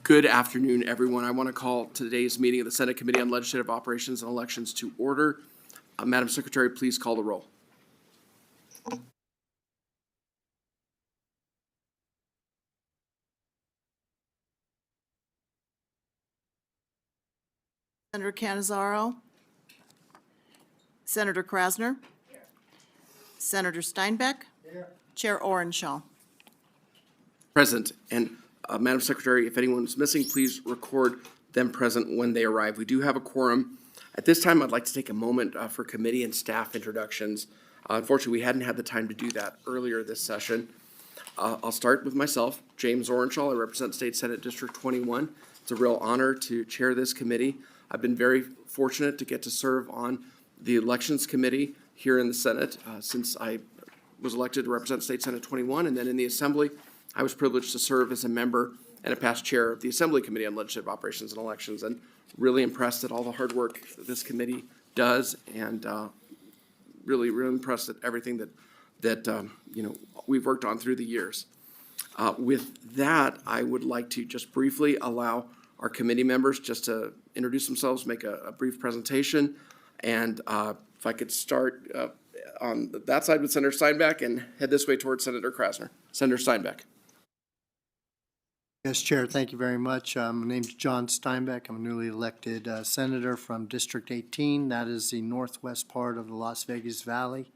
Good afternoon, everyone. I want to call today's meeting of the Senate Committee on Legislative Operations and Elections to order. Madam Secretary, please call the roll. Senator Cannizzaro. Senator Krasner. Here. Senator Steinbeck. Here. Chair Orenshaw. Present. And Madam Secretary, if anyone's missing, please record them present when they arrive. We do have a quorum. At this time, I'd like to take a moment for committee and staff introductions. Unfortunately, we hadn't had the time to do that earlier this session. I'll start with myself, James Orenshaw. I represent State Senate District 21. It's a real honor to chair this committee. I've been very fortunate to get to serve on the Elections Committee here in the Senate since I was elected to represent State Senate 21, and then in the Assembly, I was privileged to serve as a member and a past chair of the Assembly Committee on Legislative Operations and Elections, and really impressed at all the hard work that this committee does, and really impressed at everything that we've worked on through the years. With that, I would like to just briefly allow our committee members just to introduce themselves, make a brief presentation, and if I could start on that side with Senator Steinbeck and head this way towards Senator Krasner. Senator Steinbeck. Yes, Chair, thank you very much. My name's John Steinbeck. I'm a newly elected senator from District 18. That is the northwest part of the Las Vegas Valley,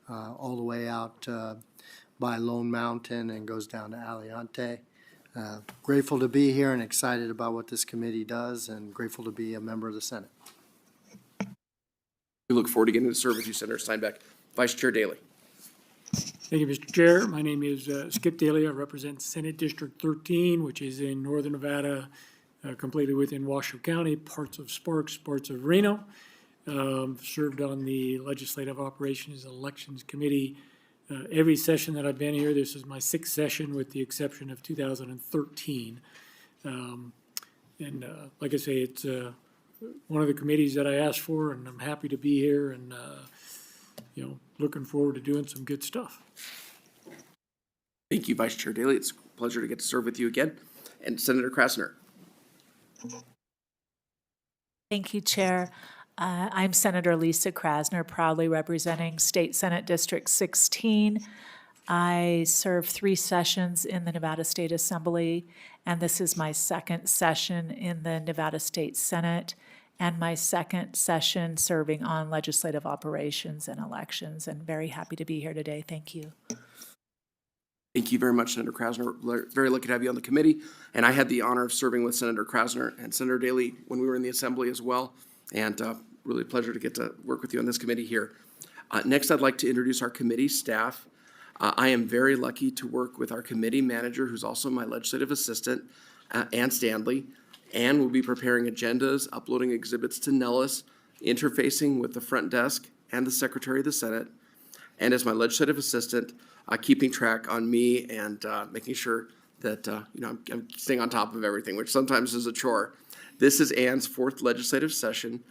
all the way out by Lone Mountain and goes down to Aliante. Grateful to be here and excited about what this committee does, and grateful to be a member of the Senate. We look forward to getting to serve with you, Senator Steinbeck. Vice Chair Daley. Thank you, Mr. Chair. My name is Skip Daly. I represent Senate District 13, which is in northern Nevada, completely within Washoe County, parts of Sparks, parts of Reno. Served on the Legislative Operations and Elections Committee every session that I've been here. This is my sixth session with the exception of 2013. Like I say, it's one of the committees that I asked for, and I'm happy to be here and looking forward to doing some good stuff. Thank you, Vice Chair Daley. It's a pleasure to get to serve with you again. And Senator Krasner. Thank you, Chair. I'm Senator Lisa Krasner, proudly representing State Senate District 16. I served 3 sessions in the Nevada State Assembly, and this is my second session in the Nevada State Senate, and my second session serving on legislative operations and elections, and very happy to be here today. Thank you. Thank you very much, Senator Krasner. We're very lucky to have you on the committee, and I had the honor of serving with Senator Krasner and Senator Daley when we were in the Assembly as well, and really a pleasure to get to work with you on this committee here. Next, I'd like to introduce our committee staff. I am very lucky to work with our committee manager, who's also my legislative assistant, Ann Stanley. Ann will be preparing agendas, uploading exhibits to Nellis, interfacing with the front desk and the Secretary of the Senate, and as my legislative assistant, keeping track on me and making sure that I'm staying on top of everything, which sometimes is a chore. This is Ann's 4th legislative session,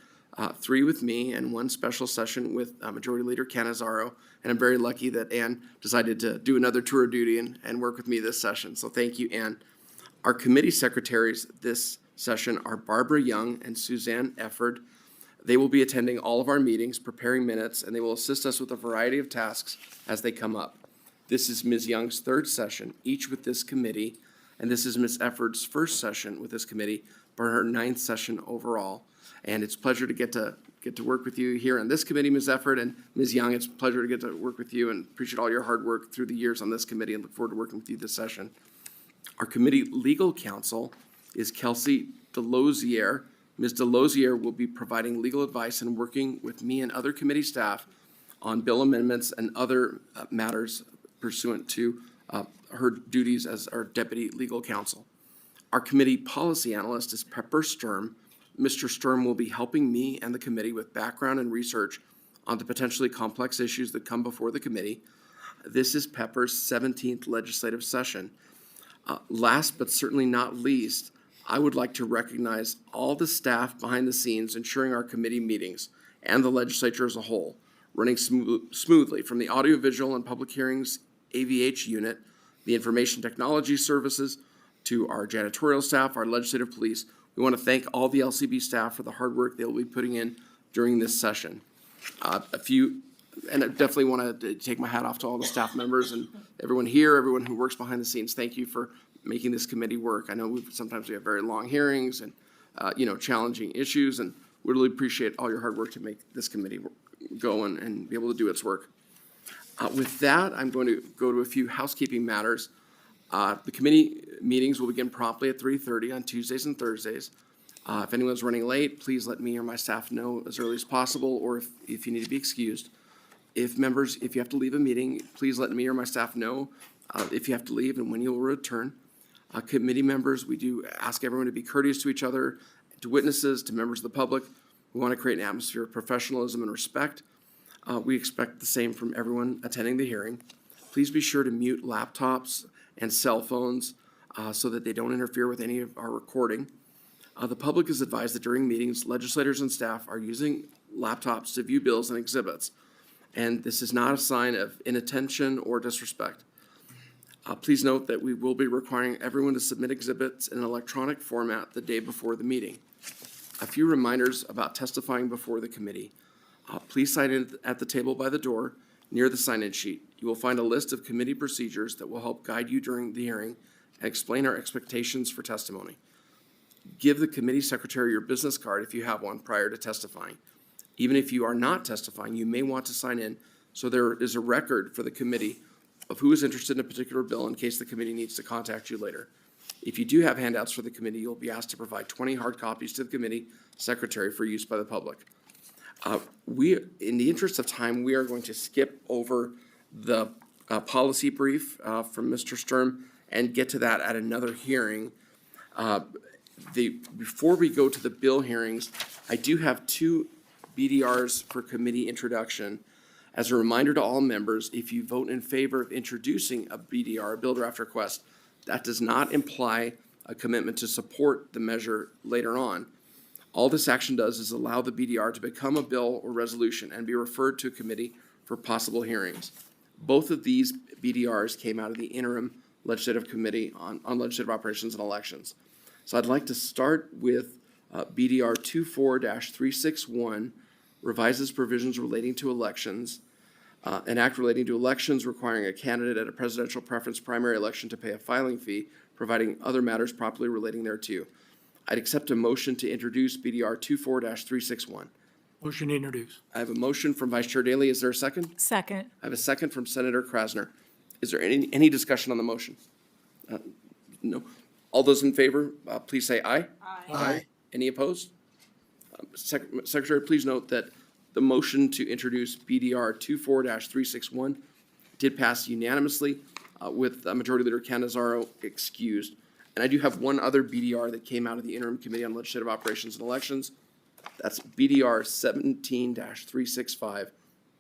3 with me and 1 special session with Majority Leader Cannizzaro, and I'm very lucky that Ann decided to do another tour of duty and work with me this session, so thank you, Ann. Our committee secretaries this session are Barbara Young and Suzanne Efford. They will be attending all of our meetings, preparing minutes, and they will assist us with a variety of tasks as they come up. This is Ms. Young's 3rd session, each with this committee, and this is Ms. Efford's 1st session with this committee, for her 9th session overall. And it's a pleasure to get to work with you here on this committee, Ms. Efford, and Ms. Young, it's a pleasure to get to work with you and appreciate all your hard work through the years on this committee and look forward to working with you this session. Our committee legal counsel is Kelsey Delosier. Ms. Delosier will be providing legal advice and working with me and other committee staff on bill amendments and other matters pursuant to her duties as our deputy legal counsel. Our committee policy analyst is Pepper Sturm. Mr. Sturm will be helping me and the committee with background and research on the potentially complex issues that come before the committee. This is Pepper's 17th legislative session. Last but certainly not least, I would like to recognize all the staff behind the scenes ensuring our committee meetings and the legislature as a whole running smoothly, from the audiovisual and public hearings AVH unit, the information technology services, to our janitorial staff, our legislative police. We want to thank all the LCB staff for the hard work they'll be putting in during this session. And I definitely want to take my hat off to all the staff members and everyone here, everyone who works behind the scenes. Thank you for making this committee work. I know sometimes we have very long hearings and, challenging issues, and we really appreciate all your hard work to make this committee go and be able to do its work. With that, I'm going to go to a few housekeeping matters. The committee meetings will begin promptly at 3:30 on Tuesdays and Thursdays. If anyone's running late, please let me or my staff know as early as possible, or if you need to be excused. If you have to leave a meeting, please let me or my staff know if you have to leave and when you'll return. Committee members, we do ask everyone to be courteous to each other, to witnesses, to members of the public. We want to create an atmosphere of professionalism and respect. We expect the same from everyone attending the hearing. Please be sure to mute laptops and cell phones so that they don't interfere with any of our recording. The public is advised that during meetings, legislators and staff are using laptops to view bills and exhibits, and this is not a sign of inattention or disrespect. Please note that we will be requiring everyone to submit exhibits in an electronic format the day before the meeting. A few reminders about testifying before the committee. Please sign in at the table by the door near the sign-in sheet. You will find a list of committee procedures that will help guide you during the hearing and explain our expectations for testimony. Give the committee secretary your business card if you have one prior to testifying. Even if you are not testifying, you may want to sign in so there is a record for the committee of who is interested in a particular bill in case the committee needs to contact you later. If you do have handouts for the committee, you'll be asked to provide 20 hard copies to the committee secretary for use by the public. In the interest of time, we are going to skip over the policy brief from Mr. Sturm and get to that at another hearing. Before we go to the bill hearings, I do have two BDRs for committee introduction. As a reminder to all members, if you vote in favor of introducing a BDR, a bill draft request, that does not imply a commitment to support the measure later on. All this action does is allow the BDR to become a bill or resolution and be referred to a committee for possible hearings. Both of these BDRs came out of the interim legislative committee on legislative operations and elections. So I'd like to start with BDR 24-361, revises provisions relating to elections, an act relating to elections requiring a candidate at a presidential preference primary election to pay a filing fee, providing other matters properly relating thereto. I'd accept a motion to introduce BDR 24-361. Motion to introduce. I have a motion from Vice Chair Daley. Is there a second? Second. I have a second from Senator Krasner. Is there any discussion on the motion? No. All those in favor, please say aye. Aye. Any opposed? Secretary, please note that the motion to introduce BDR 24-361 did pass unanimously with Majority Leader Canizaro excused. And I do have one other BDR that came out of the Interim Committee on Legislative Operations and Elections. That's BDR 17-365,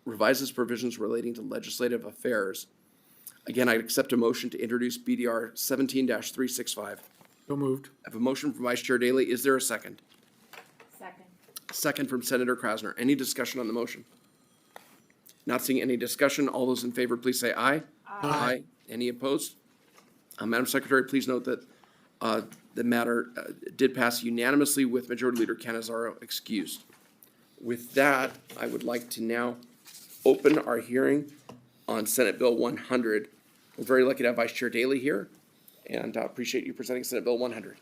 revises provisions relating to legislative affairs. Again, I'd accept a motion to introduce BDR 17-365. So moved. I have a motion from Vice Chair Daley. Is there a second? Second. Second from Senator Krasner. Any discussion on the motion? Not seeing any discussion. All those in favor, please say aye. Aye. Any opposed? Madam Secretary, please note that the matter did pass unanimously with Majority Leader Canizaro excused. With that, I would like to now open our hearing on Senate Bill 100. We're very lucky to have Vice Chair Daley here, and appreciate you presenting Senate Bill 100.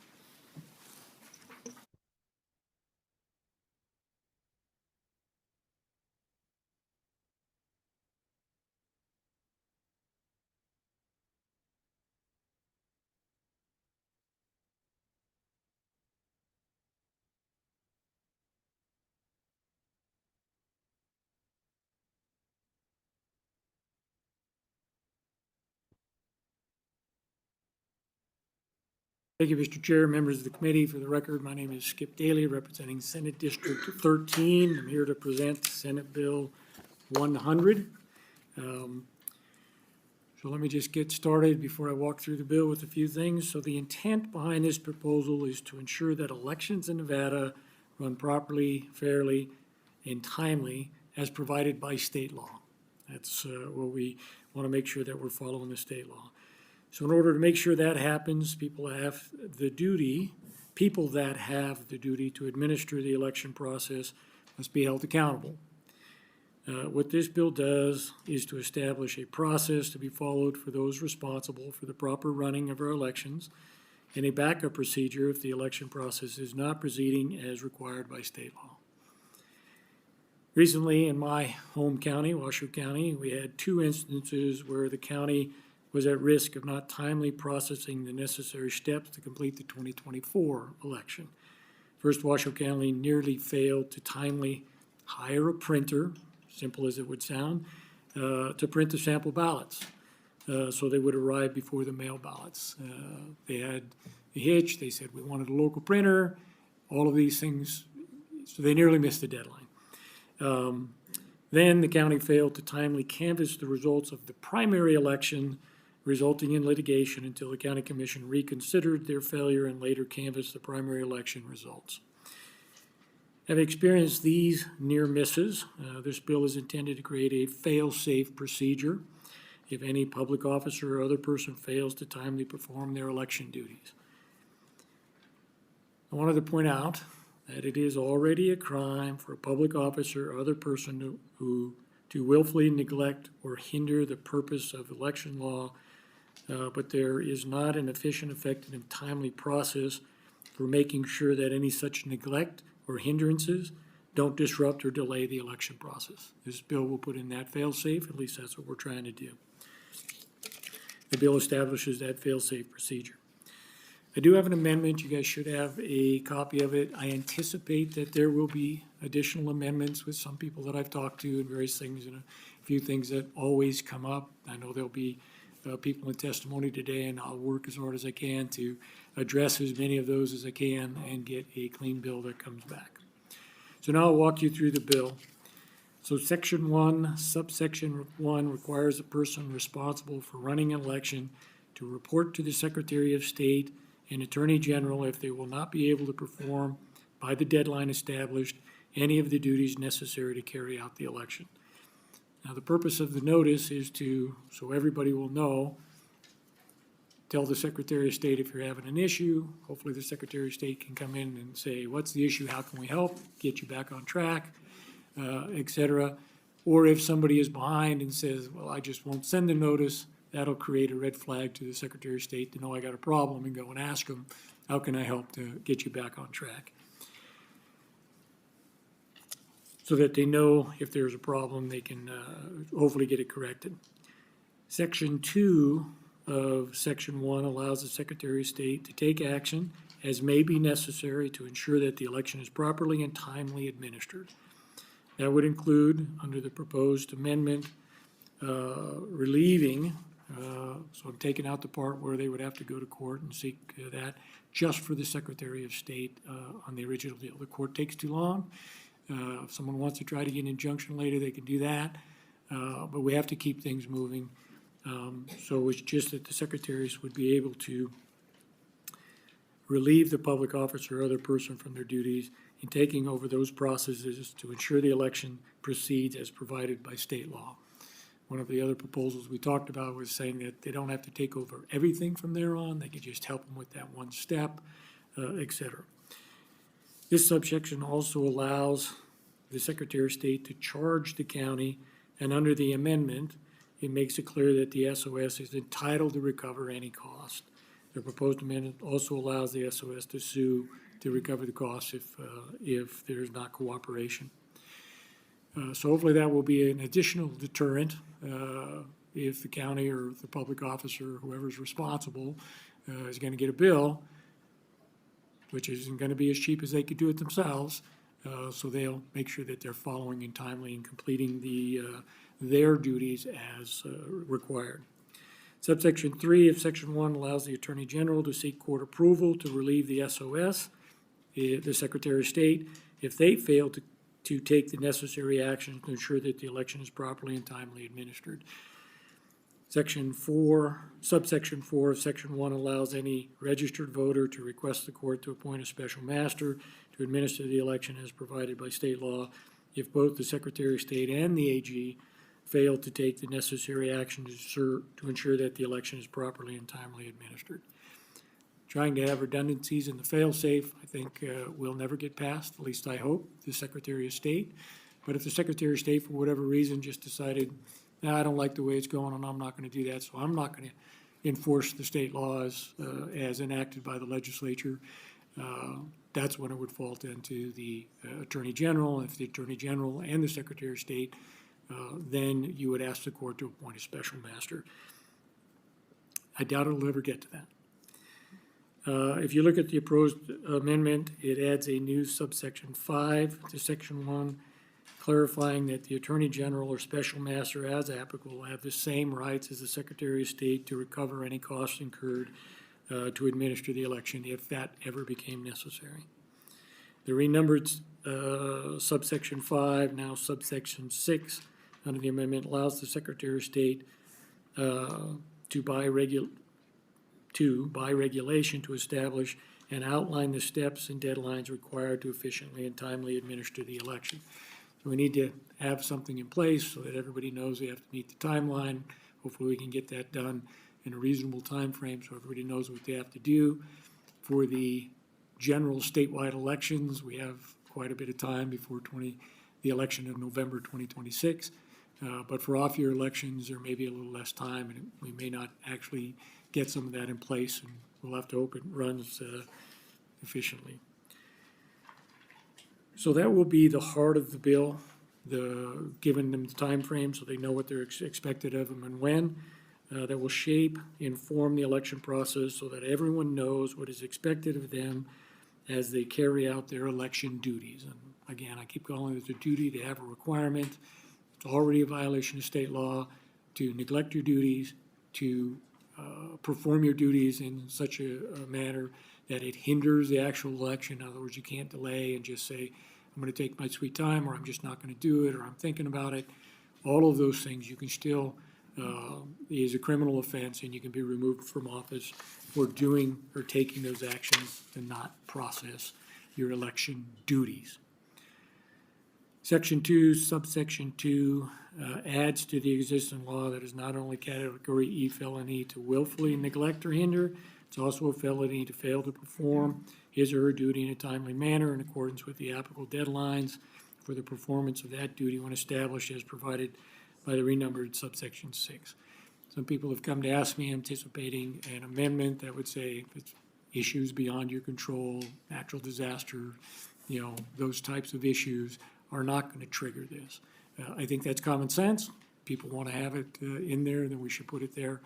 Thank you, Mr. Chair, members of the committee. For the record, my name is Skip Daly, representing Senate District 13. I'm here to present Senate Bill 100. So let me just get started before I walk through the bill with a few things. So the intent behind this proposal is to ensure that elections in Nevada run properly, fairly, and timely as provided by state law. That's what we want to make sure that we're following the state law. So in order to make sure that happens, people that have the duty to administer the election process must be held accountable. What this bill does is to establish a process to be followed for those responsible for the proper running of our elections, and a backup procedure if the election process is not proceeding as required by state law. Recently, in my home county, Washoe County, we had 2 instances where the county was at risk of not timely processing the necessary steps to complete the 2024 election. First, Washoe County nearly failed to timely hire a printer, simple as it would sound, to print the sample ballots. So they would arrive before the mail ballots. They had a hitch. They said, we wanted a local printer, all of these things. So they nearly missed the deadline. Then the county failed to timely canvass the results of the primary election, resulting in litigation until the county commission reconsidered their failure and later canvassed the primary election results. Having experienced these near misses, this bill is intended to create a fail-safe procedure if any public officer or other person fails to timely perform their election duties. I wanted to point out that it is already a crime for a public officer or other person to willfully neglect or hinder the purpose of election law, but there is not an efficient, effective, and timely process for making sure that any such neglect or hindrances don't disrupt or delay the election process. This bill will put in that fail-safe, at least that's what we're trying to do. The bill establishes that fail-safe procedure. I do have an amendment. You guys should have a copy of it. I anticipate that there will be additional amendments with some people that I've talked to and various things, and a few things that always come up. I know there'll be people in testimony today, and I'll work as hard as I can to address as many of those as I can and get a clean bill that comes back. So now I'll walk you through the bill. So Section 1, subsection 1 requires a person responsible for running an election to report to the Secretary of State and Attorney General if they will not be able to perform by the deadline established any of the duties necessary to carry out the election. Now, the purpose of the notice is to, so everybody will know, tell the Secretary of State if you're having an issue. Hopefully the Secretary of State can come in and say, what's the issue? How can we help? Get you back on track, et cetera. Or if somebody is behind and says, well, I just won't send the notice, that'll create a red flag to the Secretary of State to know I got a problem and go and ask them, how can I help to get you back on track? So that they know if there's a problem, they can hopefully get it corrected. Section 2 of Section 1 allows the Secretary of State to take action as may be necessary to ensure that the election is properly and timely administered. That would include, under the proposed amendment, relieving, so I'm taking out the part where they would have to go to court and seek that, just for the Secretary of State on the original deal. The court takes too long. If someone wants to try to get an injunction later, they can do that, but we have to keep things moving. So it's just that the secretaries would be able to relieve the public officer or other person from their duties in taking over those processes to ensure the election proceeds as provided by state law. One of the other proposals we talked about was saying that they don't have to take over everything from there on. They can just help them with that one step, et cetera. This subsection also allows the Secretary of State to charge the county, and under the amendment, it makes it clear that the SOS is entitled to recover any cost. The proposed amendment also allows the SOS to sue to recover the costs if there's not cooperation. So hopefully that will be an additional deterrent if the county or the public officer, whoever's responsible, is going to get a bill, which isn't going to be as cheap as they could do it themselves. So they'll make sure that they're following and timely and completing their duties as required. Subsection 3 of Section 1 allows the Attorney General to seek court approval to relieve the SOS, the Secretary of State, if they fail to take the necessary action to ensure that the election is properly and timely administered. Subsection 4 of Section 1 allows any registered voter to request the court to appoint a special master to administer the election as provided by state law if both the Secretary of State and the AG fail to take the necessary action to ensure that the election is properly and timely administered. Trying to have redundancies in the fail-safe, I think will never get passed, at least I hope, the Secretary of State. But if the Secretary of State, for whatever reason, just decided, nah, I don't like the way it's going and I'm not going to do that, so I'm not going to enforce the state laws as enacted by the legislature, that's when it would fall into the Attorney General. If the Attorney General and the Secretary of State, then you would ask the court to appoint a special master. I doubt it'll ever get to that. If you look at the proposed amendment, it adds a new subsection 5 to section 1, clarifying that the Attorney General or Special Master, as applicable, have the same rights as the Secretary of State to recover any costs incurred to administer the election if that ever became necessary. The renumbered subsection 5, now subsection 6, under the amendment allows the Secretary of State to by regulation to establish and outline the steps and deadlines required to efficiently and timely administer the election. So we need to have something in place so that everybody knows they have to meet the timeline. Hopefully we can get that done in a reasonable time frame so everybody knows what they have to do. For the general statewide elections, we have quite a bit of time before the election of November 2026. But for off-year elections, there may be a little less time, and we may not actually get some of that in place, and we'll have to hope it runs efficiently. So that will be the heart of the bill, giving them the time frame so they know what they're expected of them and when. That will shape, inform the election process so that everyone knows what is expected of them as they carry out their election duties. And again, I keep calling it a duty. They have a requirement. It's already a violation of state law to neglect your duties, to perform your duties in such a manner that it hinders the actual election. In other words, you can't delay and just say, I'm going to take my sweet time, or I'm just not going to do it, or I'm thinking about it. All of those things you can still is a criminal offense, and you can be removed from office for doing or taking those actions to not process your election duties. Section 2, subsection 2, adds to the existing law that is not only category E felony to willfully neglect or hinder, it's also a felony to fail to perform his or her duty in a timely manner in accordance with the applicable deadlines for the performance of that duty when established as provided by the renumbered subsection 6. Some people have come to ask me, anticipating an amendment that would say if it's issues beyond your control, natural disaster, those types of issues are not going to trigger this. I think that's common sense. People want to have it in there, then we should put it there.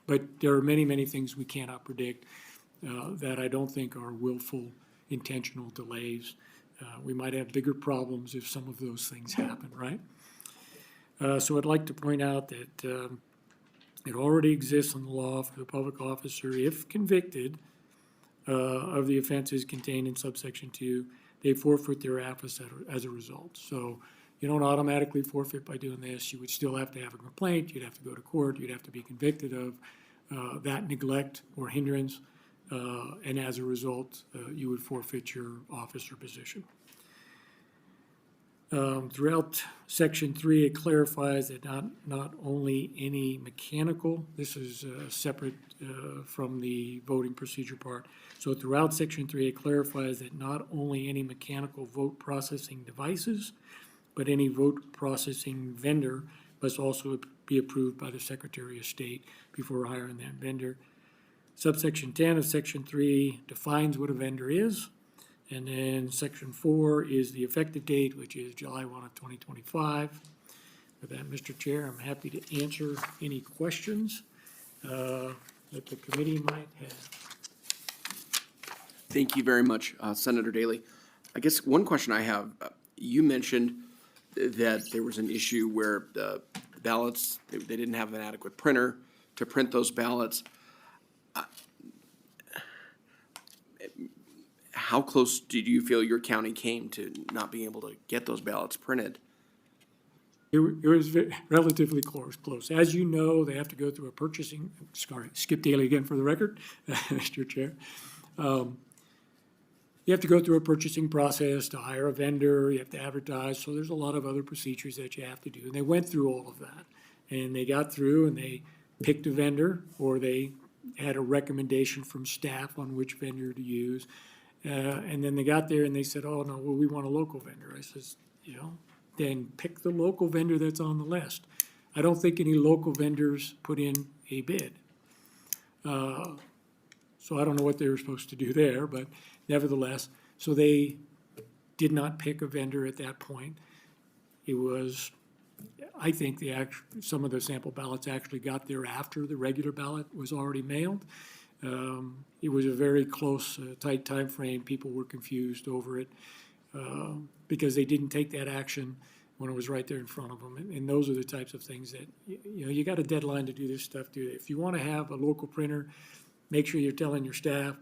But there are many, many things we cannot predict that I don't think are willful, intentional delays. We might have bigger problems if some of those things happen, right? So I'd like to point out that it already exists in the law for the public officer, if convicted of the offenses contained in subsection 2, they forfeit their office as a result. So you don't automatically forfeit by doing this. You would still have to have a complaint. You'd have to go to court. You'd have to be convicted of that neglect or hindrance. And as a result, you would forfeit your office or position. Throughout section 3, it clarifies that not only any mechanical, this is separate from the voting procedure part. So throughout section 3, it clarifies that not only any mechanical vote processing devices, but any vote processing vendor must also be approved by the Secretary of State before hiring that vendor. Subsection 10 of section 3 defines what a vendor is. And then section 4 is the effective date, which is July 1 of 2025. With that, Mr. Chair, I'm happy to answer any questions that the committee might have. Thank you very much, Senator Daley. I guess one question I have, you mentioned that there was an issue where the ballots, they didn't have an adequate printer to print those ballots. How close did you feel your county came to not being able to get those ballots printed? It was relatively close. As you know, they have to go through a purchasing, sorry, Skip Daly again for the record, Mr. Chair. you have to go through a purchasing process to hire a vendor, you have to advertise, so there's a lot of other procedures that you have to do. And they went through all of that. And they got through and they picked a vendor, or they had a recommendation from staff on which vendor to use. And then they got there and they said, oh, no, well, we want a local vendor. I says, then pick the local vendor that's on the list. I don't think any local vendors put in a bid. So I don't know what they were supposed to do there, but nevertheless, so they did not pick a vendor at that point. It was, I think some of the sample ballots actually got there after the regular ballot was already mailed. It was a very close, tight time frame. People were confused over it because they didn't take that action when it was right there in front of them. And those are the types of things that, you got a deadline to do this stuff. If you want to have a local printer, make sure you're telling your staff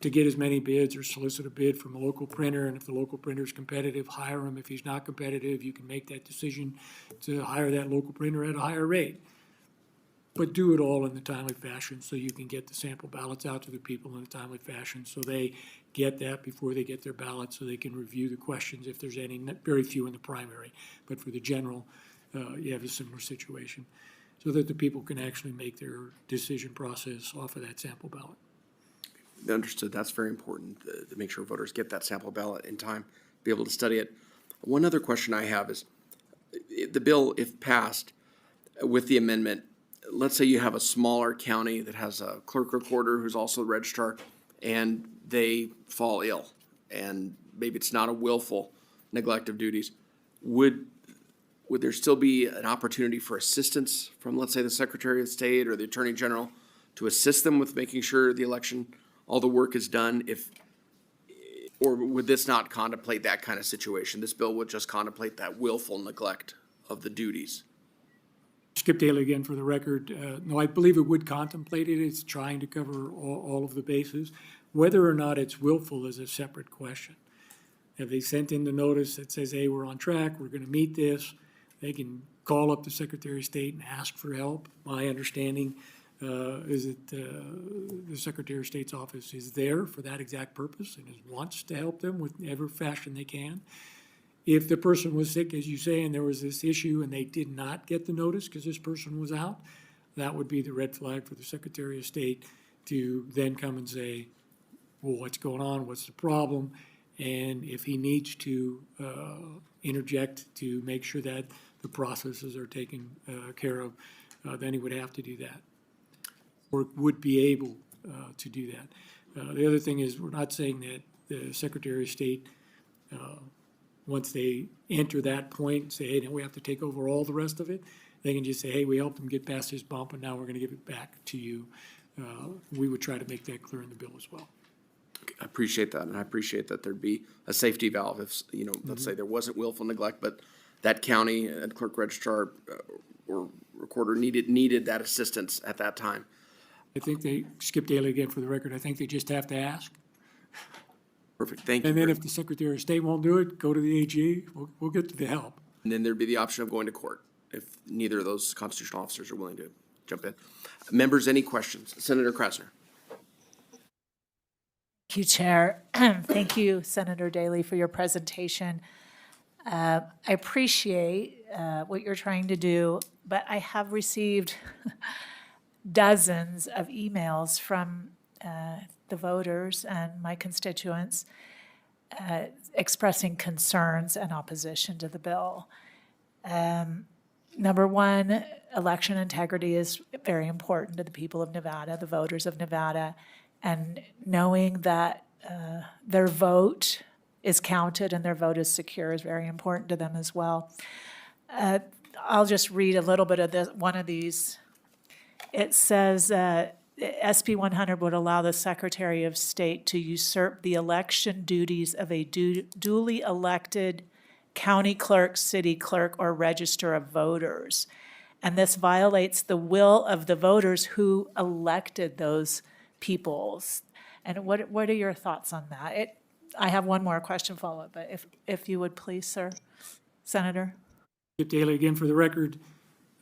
to get as many bids or solicit a bid from a local printer. And if the local printer is competitive, hire him. If he's not competitive, you can make that decision to hire that local printer at a higher rate. But do it all in the timely fashion so you can get the sample ballots out to the people in a timely fashion so they get that before they get their ballot, so they can review the questions if there's any, very few in the primary. But for the general, you have a similar situation, so that the people can actually make their decision process off of that sample ballot. Understood. That's very important to make sure voters get that sample ballot in time, be able to study it. One other question I have is the bill, if passed with the amendment, let's say you have a smaller county that has a clerk recorder who's also a registrar, and they fall ill, and maybe it's not a willful neglect of duties. Would there still be an opportunity for assistance from, let's say, the Secretary of State or the Attorney General to assist them with making sure the election, all the work is done? Or would this not contemplate that kind of situation? This bill would just contemplate that willful neglect of the duties. Skip Daly again for the record. No, I believe it would contemplate it. It's trying to cover all of the bases. Whether or not it's willful is a separate question. If they sent in the notice that says, hey, we're on track, we're gonna meet this, they can call up the Secretary of State and ask for help. My understanding is that the Secretary of State's office is there for that exact purpose and wants to help them with every fashion they can. If the person was sick, as you say, and there was this issue and they did not get the notice because this person was out, that would be the red flag for the Secretary of State to then come and say, well, what's going on? What's the problem? And if he needs to interject to make sure that the processes are taken care of, then he would have to do that, or would be able to do that. The other thing is, we're not saying that the Secretary of State, once they enter that point, say, hey, now we have to take over all the rest of it. They can just say, hey, we helped them get past this bump, and now we're going to give it back to you. We would try to make that clear in the bill as well. I appreciate that, and I appreciate that there'd be a safety valve if, let's say there wasn't willful neglect, but that county and clerk registrar or recorder needed that assistance at that time. I think Skip Daly again for the record, I think they just have to ask. Perfect, thank you. And then if the Secretary of State won't do it, go to the AG, we'll get to the help. And then there'd be the option of going to court if neither of those constitutional officers are willing to jump in. Members, any questions? Senator Krasner. Thank you, Chair. Thank you, Senator Daly, for your presentation. I appreciate what you're trying to do, but I have received dozens of emails from the voters and my constituents expressing concerns and opposition to the bill. Number one, election integrity is very important to the people of Nevada, the voters of Nevada, and knowing that their vote is counted and their vote is secure is very important to them as well. I'll just read a little bit of one of these. It says, SB 100 would allow the Secretary of State to usurp the election duties of a duly elected county clerk, city clerk, or register of voters. And this violates the will of the voters who elected those peoples. And what are your thoughts on that? I have one more question follow-up, but if you would please, sir, Senator. Skip Daly again for the record.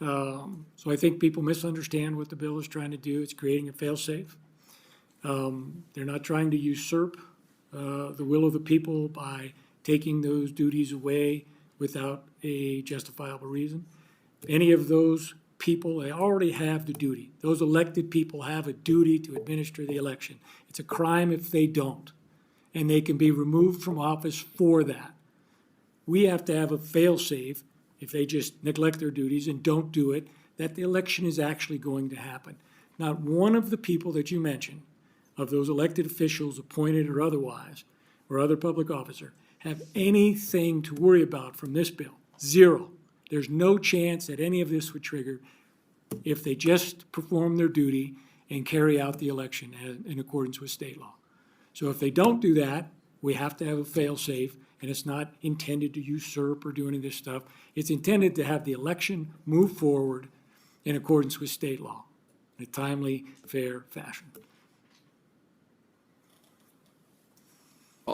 So I think people misunderstand what the bill is trying to do. It's creating a fail-safe. They're not trying to usurp the will of the people by taking those duties away without a justifiable reason. Any of those people, they already have the duty. Those elected people have a duty to administer the election. It's a crime if they don't, and they can be removed from office for that. We have to have a fail-safe, if they just neglect their duties and don't do it, that the election is actually going to happen. Not one of the people that you mentioned, of those elected officials, appointed or otherwise, or other public officer, have anything to worry about from this bill. Zero. There's no chance that any of this would trigger if they just perform their duty and carry out the election in accordance with state law. So if they don't do that, we have to have a fail-safe, and it's not intended to usurp or do any of this stuff. It's intended to have the election move forward in accordance with state law, in a timely, fair fashion.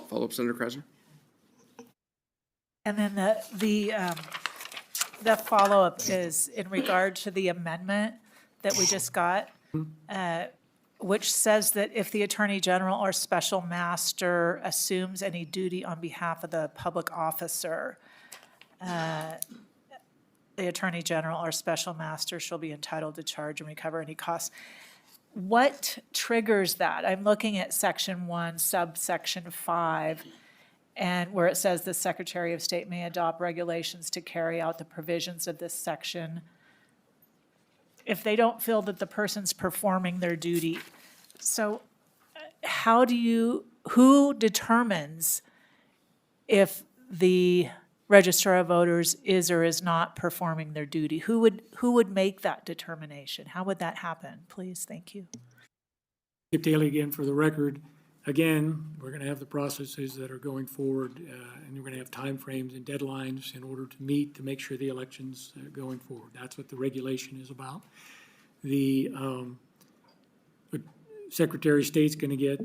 Follow up, Senator Krasner? And then the follow-up is in regard to the amendment that we just got, which says that if the Attorney General or Special Master assumes any duty on behalf of the public officer, the Attorney General or Special Master shall be entitled to charge and recover any costs. What triggers that? I'm looking at Section 1, subsection 5, and where it says the Secretary of State may adopt regulations to carry out the provisions of this section if they don't feel that the person's performing their duty. So who determines if the Register of Voters is or is not performing their duty? Who would make that determination? How would that happen? Please, thank you. Skip Daly again for the record. Again, we're going to have the processes that are going forward, and we're going to have timeframes and deadlines in order to meet to make sure the election's going forward. That's what the regulation is about. The Secretary of State's going to get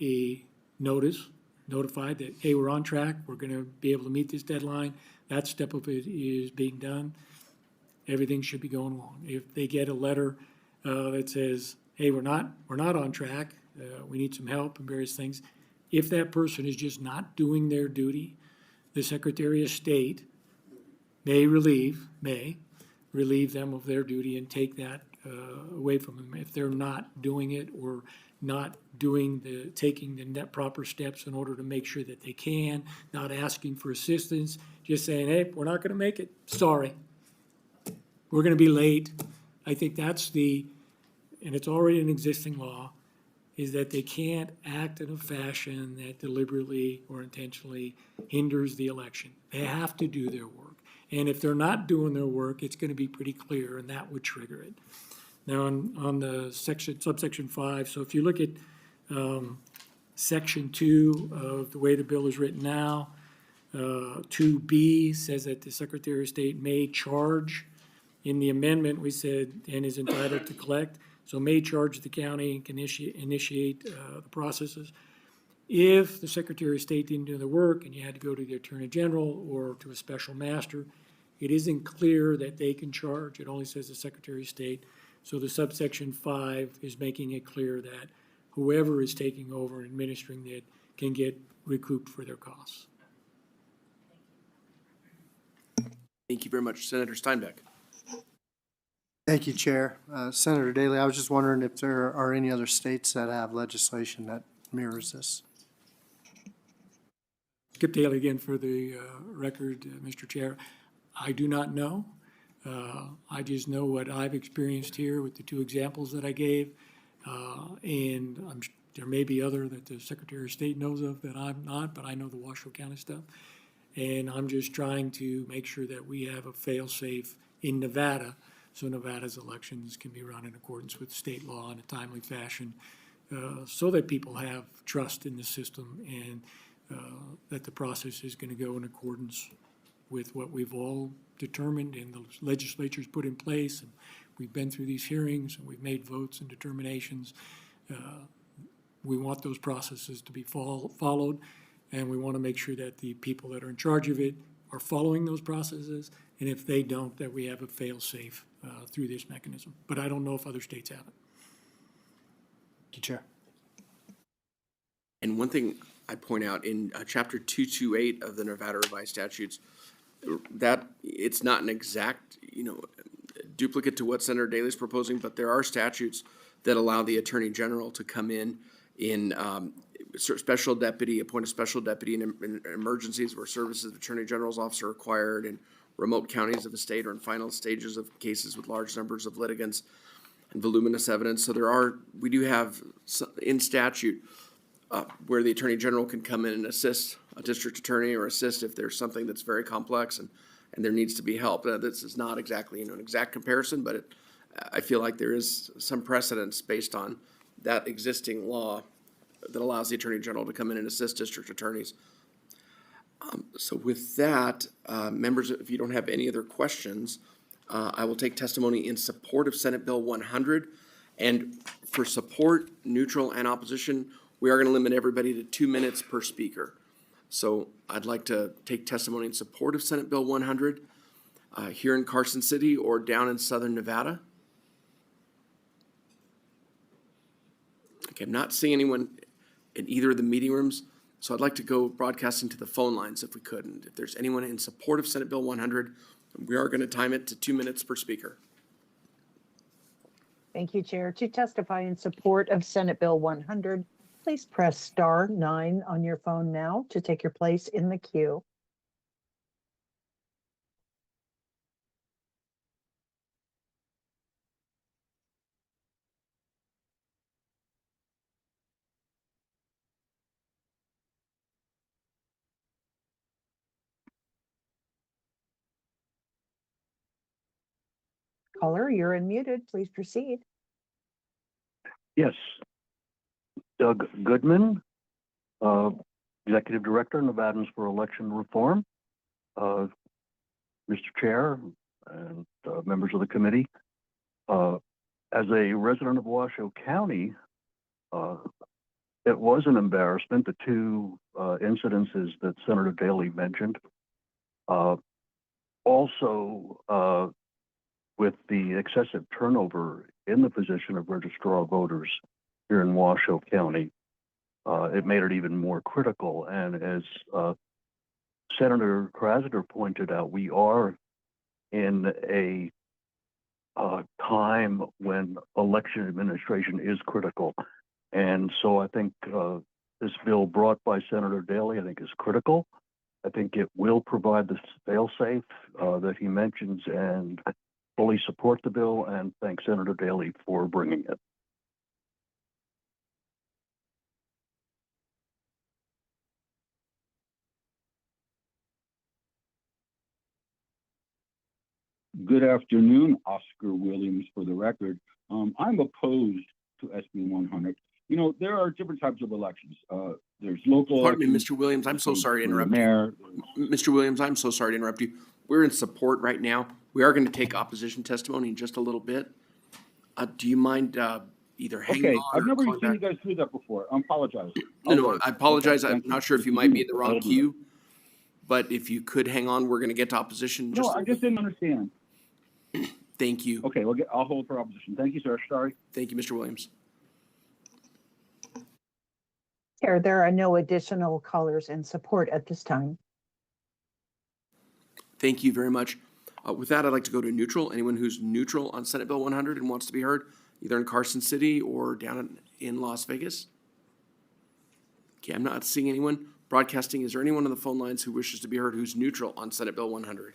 a notified that, hey, we're on track, we're going to be able to meet this deadline. That step of it is being done. Everything should be going along. If they get a letter that says, hey, we're not on track, we need some help and various things, if that person is just not doing their duty, the Secretary of State may relieve them of their duty and take that away from them if they're not doing it or not taking the proper steps in order to make sure that they can, not asking for assistance, just saying, hey, we're not gonna make it, sorry. We're gonna be late. I think that's and it's already an existing law, is that they can't act in a fashion that deliberately or intentionally hinders the election. They have to do their work. And if they're not doing their work, it's gonna be pretty clear, and that would trigger it. Now, on the subsection 5, so if you look at section 2 of the way the bill is written now, 2B says that the Secretary of State may charge. In the amendment, we said, and is entitled to collect, so may charge the county and can initiate the processes. If the Secretary of State didn't do the work and you had to go to the Attorney General or to a special master, it isn't clear that they can charge. It only says the Secretary of State. So the subsection 5 is making it clear that whoever is taking over and administering it can get recouped for their costs. Thank you very much. Senator Steinbeck. Thank you, Chair. Senator Daly, I was just wondering if there are any other states that have legislation that mirrors this. Skip Daly again for the record, Mr. Chair. I do not know. I just know what I've experienced here with the 2 examples that I gave. And there may be other that the Secretary of State knows of that I'm not, but I know the Washoe County stuff. And I'm just trying to make sure that we have a fail-safe in Nevada, so Nevada's elections can be run in accordance with state law in a timely fashion, so that people have trust in the system and that the process is going to go in accordance with what we've all determined and the legislature's put in place. And we've been through these hearings and we've made votes and determinations. We want those processes to be followed, and we want to make sure that the people that are in charge of it are following those processes, and if they don't, that we have a fail-safe through this mechanism. But I don't know if other states have it. Thank you, Chair. And one thing I point out in chapter 228 of the Nevada Revised Statutes, that it's not an exact, duplicate to what Senator Daley's proposing, but there are statutes that allow the Attorney General to come in, special deputy, appoint a special deputy in emergencies where services of Attorney General's office are required in remote counties of the state or in final stages of cases with large numbers of litigants and voluminous evidence. So we do have in statute where the Attorney General can come in and assist a district attorney or assist if there's something that's very complex and there needs to be help. This is not exactly, an exact comparison, but I feel like there is some precedence based on that existing law that allows the Attorney General to come in and assist district attorneys. So with that, members, if you don't have any other questions, I will take testimony in support of Senate Bill 100. And for support, neutral, and opposition, we are going to limit everybody to 2 minutes per speaker. So I'd like to take testimony in support of Senate Bill 100 here in Carson City or down in southern Nevada. Okay, I'm not seeing anyone in either of the meeting rooms, so I'd like to go broadcasting to the phone lines if we could. And if there's anyone in support of Senate Bill 100, we are going to time it to 2 minutes per speaker. Thank you, Chair. To testify in support of Senate Bill 100, please press star 9 on your phone now to take your place in the queue. Caller, you're unmuted. Please proceed. Yes. Doug Goodman, Executive Director, Nevadans for Election Reform. Mr. Chair and members of the committee, as a resident of Washoe County, it was an embarrassment, the two incidences that Senator Daley mentioned. Also, with the excessive turnover in the position of registrar of voters here in Washoe County, it made it even more critical. And as Senator Krasner pointed out, we are in a time when election administration is critical. And so I think this bill brought by Senator Daley, I think, is critical. I think it will provide the fail-safe that he mentions, and fully support the bill and thank Senator Daley for bringing it. Good afternoon, Oscar Williams for the record. I'm opposed to SB 100. You know, there are different types of elections. There's local Pardon me, elections. Mr. Williams, I'm so sorry to interrupt you. Mayor. Mr. Williams, I'm so sorry to interrupt you. We're in support right now. We are going to take opposition testimony in just a little bit. Do you mind either hanging Okay, on I've or never calling seen back? you guys do that before. I apologize. No, I apologize. Okay, I'm thank not you. sure if you might be in the wrong I'll do queue, but if you could hang on, we're going to get to opposition. that. No, I just didn't understand. Thank you. Okay, I'll hold for opposition. Thank you, sir. Sorry. Thank you, Mr. Williams. Chair, there are no additional callers in support at this time. Thank you very much. With that, I'd like to go to neutral. Anyone who's neutral on Senate Bill 100 and wants to be heard, either in Carson City or down in Las Vegas. Okay, I'm not seeing anyone. Broadcasting, is there anyone on the phone lines who wishes to be heard who's neutral on Senate Bill 100?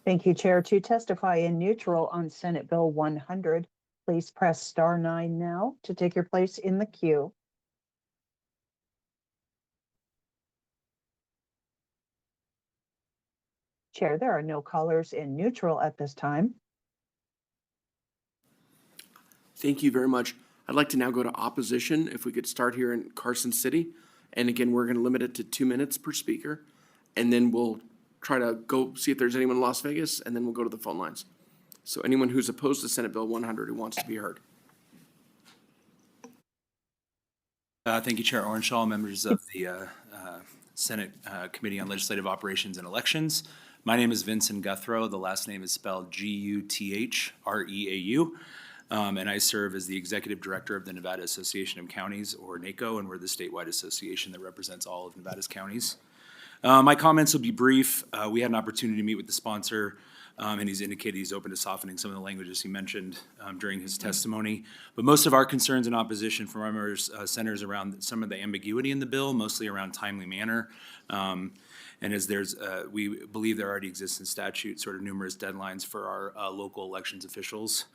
Thank you, Chair. To testify in neutral on Senate Bill 100, please press star 9 now to take your place in the queue. Chair, there are no callers in neutral at this time. Thank you very much. I'd like to now go to opposition, if we could start here in Carson City. And again, we're going to limit it to 2 minutes per speaker. And then we'll try to go see if there's anyone in Las Vegas, and then we'll go to the phone lines. So anyone who's opposed to Senate Bill 100 who wants to be heard. Thank you, Chair Orenshaw, members of the Senate Committee on Legislative Operations and Elections. My name is Vincent Guthrow. The last name is spelled G-U-T-H-R-E-A-U. And I serve as the executive director of the Nevada Association of Counties, or NACO, and we're the statewide association that represents all of Nevada's counties. My comments will be brief. We had an opportunity to meet with the sponsor, and he's indicated he's open to softening some of the languages he mentioned during his testimony. But most of our concerns and opposition from our members centers around some of the ambiguity in the bill, mostly around timely manner. And as we believe there already exists in statute sort of numerous deadlines for our local elections officials.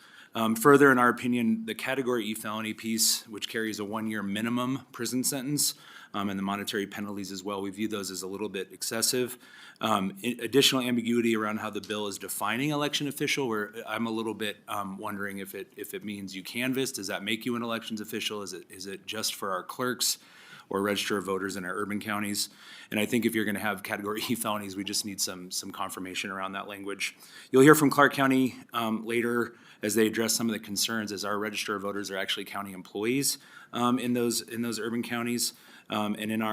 Further, in our opinion, the Category E felony piece, which carries a 1-year minimum prison sentence, and the monetary penalties as well, we view those as a little bit excessive. Additional ambiguity around how the bill is defining election official, where I'm a little bit wondering if it means you canvass. Does that make you an elections official? Is it just for our clerks or register of voters in our urban counties? And I think if you're going to have Category E felonies, we just need some confirmation around that language. You'll hear from Clark County later as they address some of the concerns, as our register of voters are actually county employees in those urban counties. And in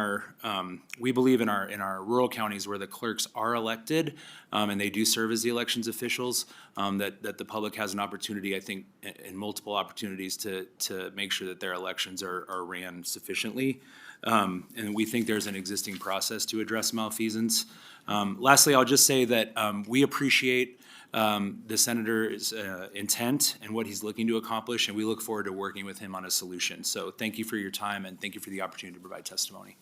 we believe in our rural counties where the clerks are elected and they do serve as the elections officials, that the public has an opportunity, I think, in multiple opportunities to make sure that their elections are ran sufficiently. And we think there's an existing process to address malfeasance. Lastly, I'll just say that we appreciate the senator's intent and what he's looking to accomplish, and we look forward to working with him on a solution. So thank you for your time, and thank you for the opportunity to provide testimony.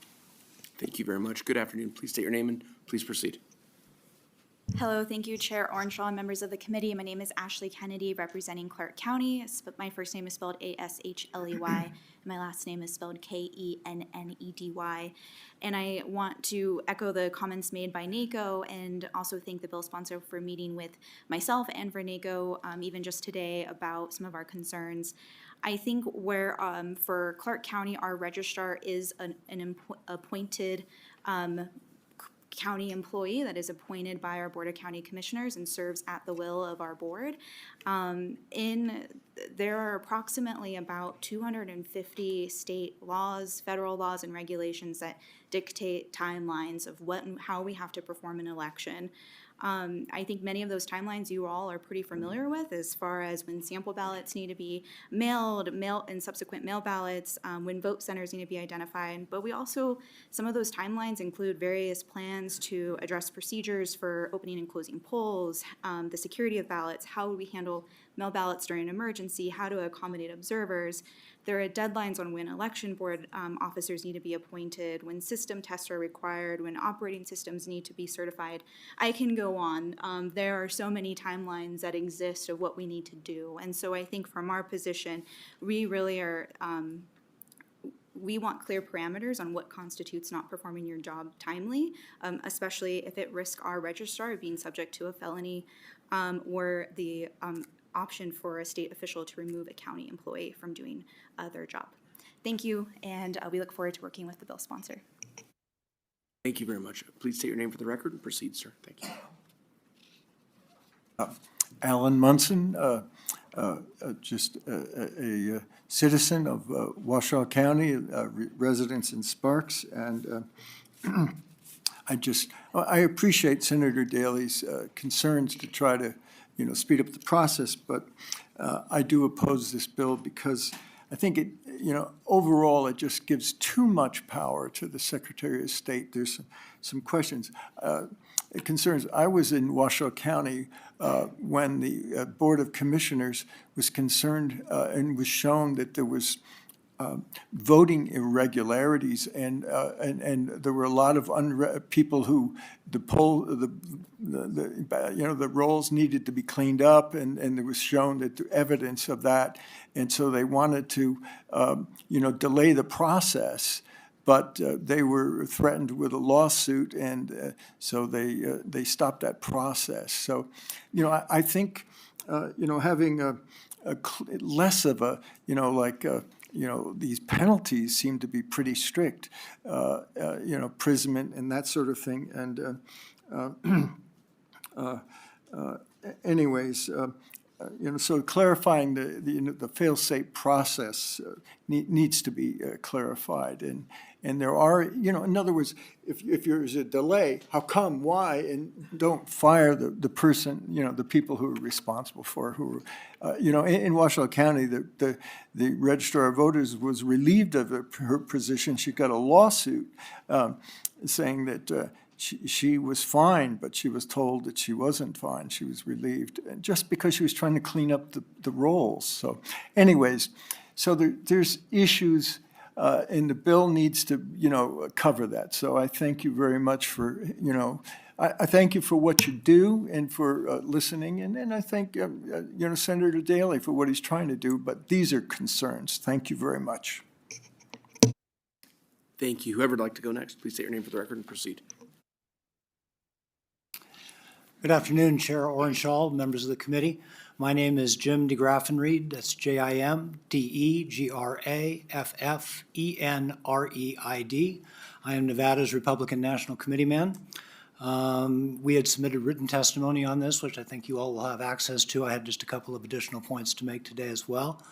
Thank you very much. Good afternoon. Please state your name and please proceed. Hello, thank you, Chair Ornshaw and members of the committee. My name is Ashley Kennedy, representing Clark County. My first name is spelled Ashley, and my last name is spelled Kennedy. And I want to echo the comments made by NACO and also thank the bill sponsor for meeting with myself and for NACO, even just today, about some of our concerns. I think where for Clark County, our registrar is an appointed county employee that is appointed by our Board of County Commissioners and serves at the will of our board. There are approximately about 250 state laws, federal laws, and regulations that dictate timelines of how we have to perform an election. I think many of those timelines you all are pretty familiar with, as far as when sample ballots need to be mailed, and subsequent mail ballots, when vote centers need to be identified. But we also, some of those timelines include various plans to address procedures for opening and closing polls, the security of ballots, how we handle mail ballots during an emergency, how to accommodate observers. There are deadlines on when election board officers need to be appointed, when system tests are required, when operating systems need to be certified. I can go on. There are so many timelines that exist of what we need to do. And so I think from our position, we really are, we want clear parameters on what constitutes not performing your job timely, especially if it risks our registrar of being subject to a felony or the option for a state official to remove a county employee from doing their job. Thank you, and we look forward to working with the bill sponsor. Thank you very much. Please state your name for the record and proceed, sir. Thank you. Alan Munson, just a citizen of Washoe County, residence in Sparks, and I appreciate Senator Daley's concerns to try to speed up the process, but I do oppose this bill because I think it, overall, it just gives too much power to the Secretary of State. There's some questions. It concerns, I was in Washoe County when the Board of Commissioners was concerned and was shown that there was voting irregularities, and there were a lot of people who the rolls needed to be cleaned up, and it was shown that the evidence of that, and so they wanted to delay the process, but they were threatened with a lawsuit, and so they stopped that process. So I think having less of a these penalties seem to be pretty strict, imprisonment and that sort of thing. And anyways, so clarifying the fail-safe process needs to be clarified. And there are, in other words, if there's a delay, how come, why, and don't fire the person, the people who are responsible for who, in Washoe County, the registrar of voters was relieved of her position. She got a lawsuit saying that she was fine, but she was told that she wasn't fine. She was relieved, and just because she was trying to clean up the rolls. So anyways, so there's issues, and the bill needs to, cover that. So I thank you very much for, I thank you for what you do and for listening. And I thank, Senator Daley for what he's trying to do. But these are concerns. Thank you very much. Thank you. Whoever would like to go next, please state your name for the record and proceed. Good afternoon, Chair Orenshaw, members of the committee. My name is Jim DeGraffenreid. That's JimDeGraffenreid. I am Nevada's Republican National Committee man. We had submitted written testimony on this, which I think you all will have access to. I had just a couple of additional points to make today as well.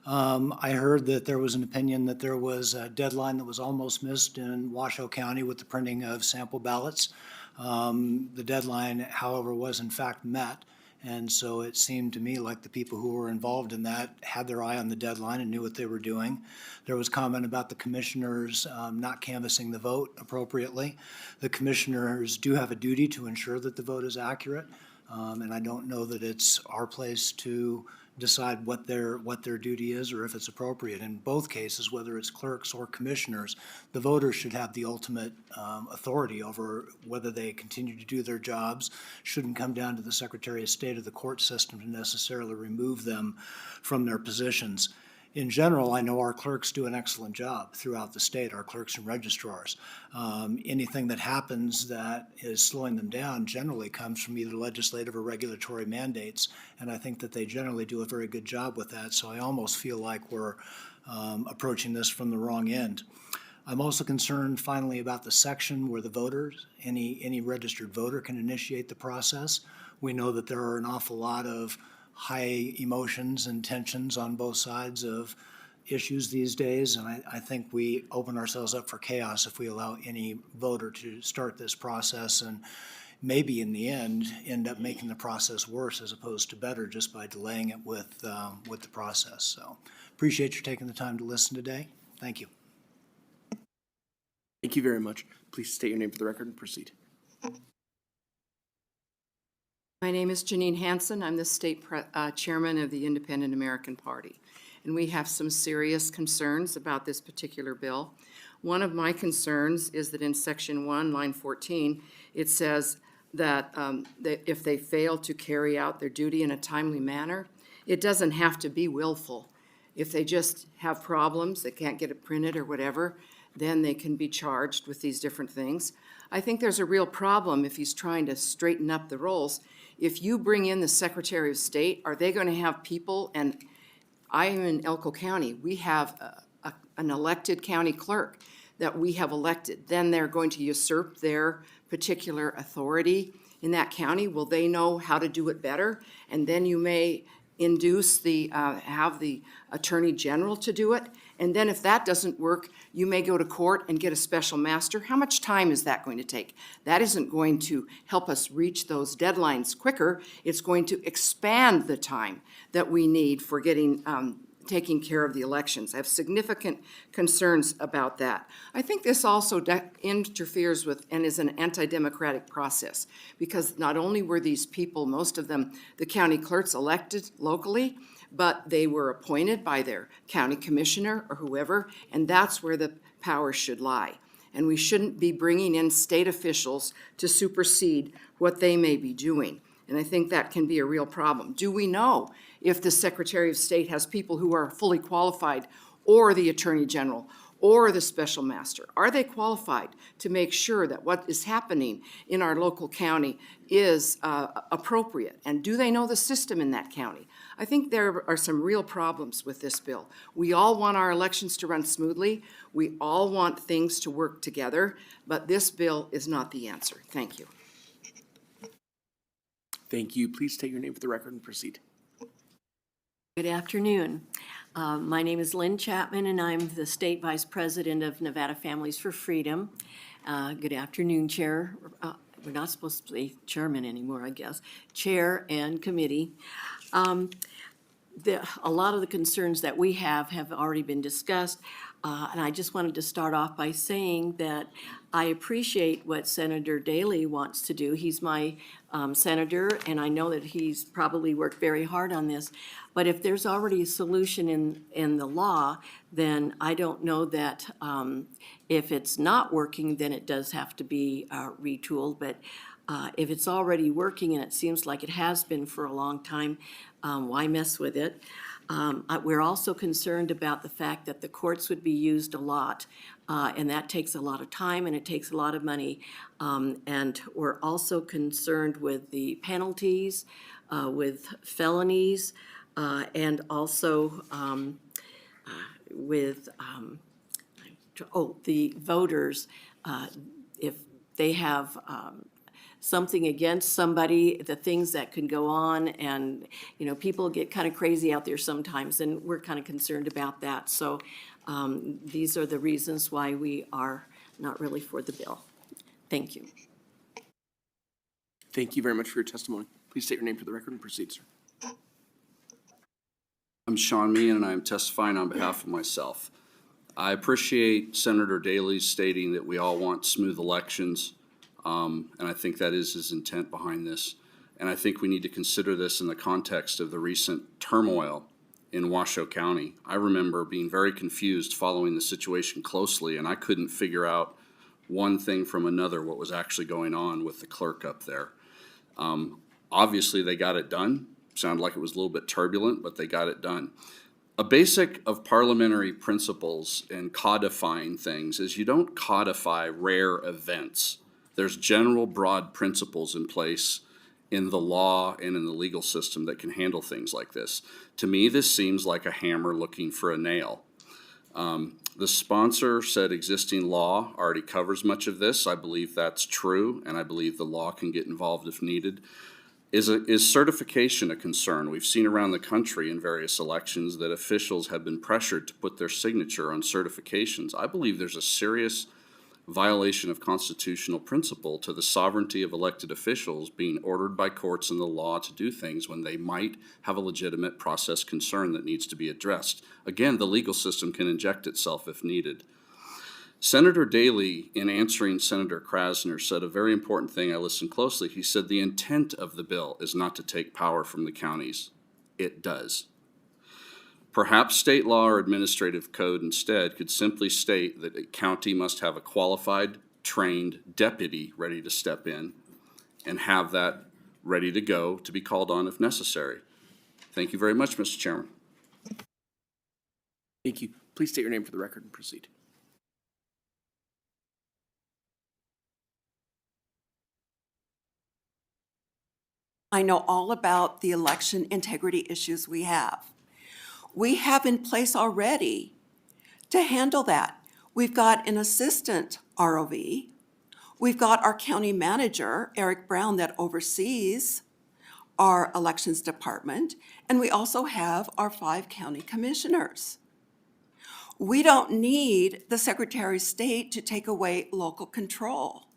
I heard that there was an opinion that there was a deadline that was almost missed in Washoe County with the printing of sample ballots. The deadline, however, was in fact met. And so it seemed to me like the people who were involved in that had their eye on the deadline and knew what they were doing. There was comment about the commissioners not canvassing the vote appropriately. The commissioners do have a duty to ensure that the vote is accurate. And I don't know that it's our place to decide what their duty is or if it's appropriate. In both cases, whether it's clerks or commissioners, the voters should have the ultimate authority over whether they continue to do their jobs. Shouldn't come down to the Secretary of State or the court system to necessarily remove them from their positions. In general, I know our clerks do an excellent job throughout the state, our clerks and registrars. Anything that happens that is slowing them down generally comes from either legislative or regulatory mandates, and I think that they generally do a very good job with that, so I almost feel like we're approaching this from the wrong end. I'm also concerned finally about the section where the voters, any registered voter can initiate the process. We know that there are an awful lot of high emotions and tensions on both sides of issues these days, and I think we open ourselves up for chaos if we allow any voter to start this process and maybe in the end up making the process worse as opposed to better just by delaying it with the process. So appreciate you taking the time to listen today. Thank you. Thank you very much. Please state your name for the record and proceed. My name is Janine Hansen. I'm the state chairman of the Independent American Party. And we have some serious concerns about this particular bill. One of my concerns is that in section 1, line 14, it says that if they fail to carry out their duty in a timely manner, it doesn't have to be willful. If they just have problems, they can't get it printed or whatever, then they can be charged with these different things. I think there's a real problem if he's trying to straighten up the rolls. If you bring in the Secretary of State, are they going to have people, and I am in Elko County, we have an elected county clerk that we have elected. Then they're going to usurp their particular authority in that county. Will they know how to do it better? And then you may induce have the Attorney General to do it. And then if that doesn't work, you may go to court and get a special master. How much time is that going to take? That isn't going to help us reach those deadlines quicker. It's going to expand the time that we need for taking care of the elections. I have significant concerns about that. I think this also interferes with and is an anti-democratic process, because not only were these people, most of them, the county clerks, elected locally, but they were appointed by their county commissioner or whoever, and that's where the power should lie. And we shouldn't be bringing in state officials to supersede what they may be doing. And I think that can be a real problem. Do we know if the Secretary of State has people who are fully qualified, or the Attorney General, or the Special Master? Are they qualified to make sure that what is happening in our local county is appropriate? And do they know the system in that county? I think there are some real problems with this bill. We all want our elections to run smoothly. We all want things to work together, but this bill is not the answer. Thank you. Thank you. Please state your name for the record and proceed. Good afternoon. My name is Lynn Chapman, and I'm the State Vice President of Nevada Families for Freedom. Good afternoon, Chair. We're not supposed to say chairman anymore, I guess. Chair and committee. A lot of the concerns that we have already been discussed, and I just wanted to start off by saying that I appreciate what Senator Daley wants to do. He's my senator, and I know that he's probably worked very hard on this. But if there's already a solution in the law, then I don't know that if it's not working, then it does have to be retooled. But if it's already working, and it seems like it has been for a long time, why mess with it? We're also concerned about the fact that the courts would be used a lot, and that takes a lot of time and it takes a lot of money. And we're also concerned with the penalties, with felonies, and also with the voters, if they have something against somebody, the things that can go on, and, you know, people get kind of crazy out there sometimes, and we're kind of concerned about that. So these are the reasons why we are not really for the bill. Thank you. Thank you very much for your testimony. Please state your name for the record and proceed, sir. I'm Sean Meehan, and I'm testifying on behalf of myself. I appreciate Senator Daley stating that we all want smooth elections, and I think that is his intent behind this. And I think we need to consider this in the context of the recent turmoil in Washoe County. I remember being very confused following the situation closely, and I couldn't figure out one thing from another what was actually going on with the clerk up there. Obviously, they got it done. Sounded like it was a little bit turbulent, but they got it done. A basic of parliamentary principles in codifying things is you don't codify rare events. There's general broad principles in place in the law and in the legal system that can handle things like this. To me, this seems like a hammer looking for a nail. The sponsor said existing law already covers much of this. I believe that's true, and I believe the law can get involved if needed. Is certification a concern? We've seen around the country in various elections that officials have been pressured to put their signature on certifications. I believe there's a serious violation of constitutional principle to the sovereignty of elected officials being ordered by courts and the law to do things when they might have a legitimate process concern that needs to be addressed. Again, the legal system can inject itself if needed. Senator Daley, in answering Senator Krasner, said a very important thing. I listened closely. He said the intent of the bill is not to take power from the counties. It does. Perhaps state law or administrative code instead could simply state that a county must have a qualified, trained deputy ready to step in and have that ready to go to be called on if necessary. Thank you very much, Mr. Chairman. Thank you. Please state your name for the record and proceed. I know all about the election integrity issues we have. We have in place already to handle that. We've got an assistant ROV. We've got our county manager, Eric Brown, that oversees our elections department, and we also have our 5 county commissioners. We don't need the Secretary of State to take away local control.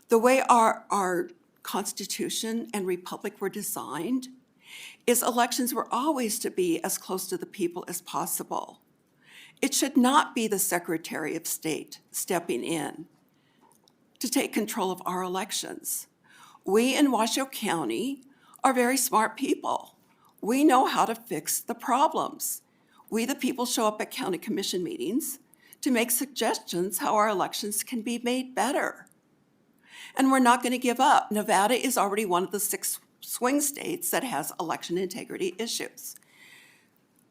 The way our Constitution and Republic were designed is elections were always to be as close to the people as possible. It should not be the Secretary of State stepping in to take control of our elections. We in Washoe County are very smart people. We know how to fix the problems. We, the people, show up at county commission meetings to make suggestions how our elections can be made better. And we're not going to give up. Nevada is already one of the 6 swing states that has election integrity issues.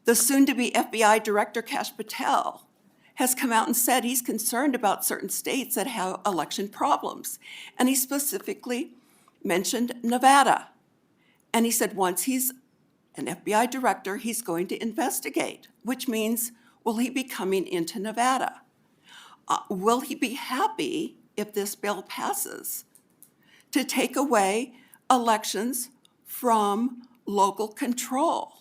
The soon-to-be FBI Director, Kash Patel, has come out and said he's concerned about certain states that have election problems. And he specifically mentioned Nevada. And he said once he's an FBI director, he's going to investigate, which means, will he be coming into Nevada? Will he be happy if this bill passes to take away elections from local control?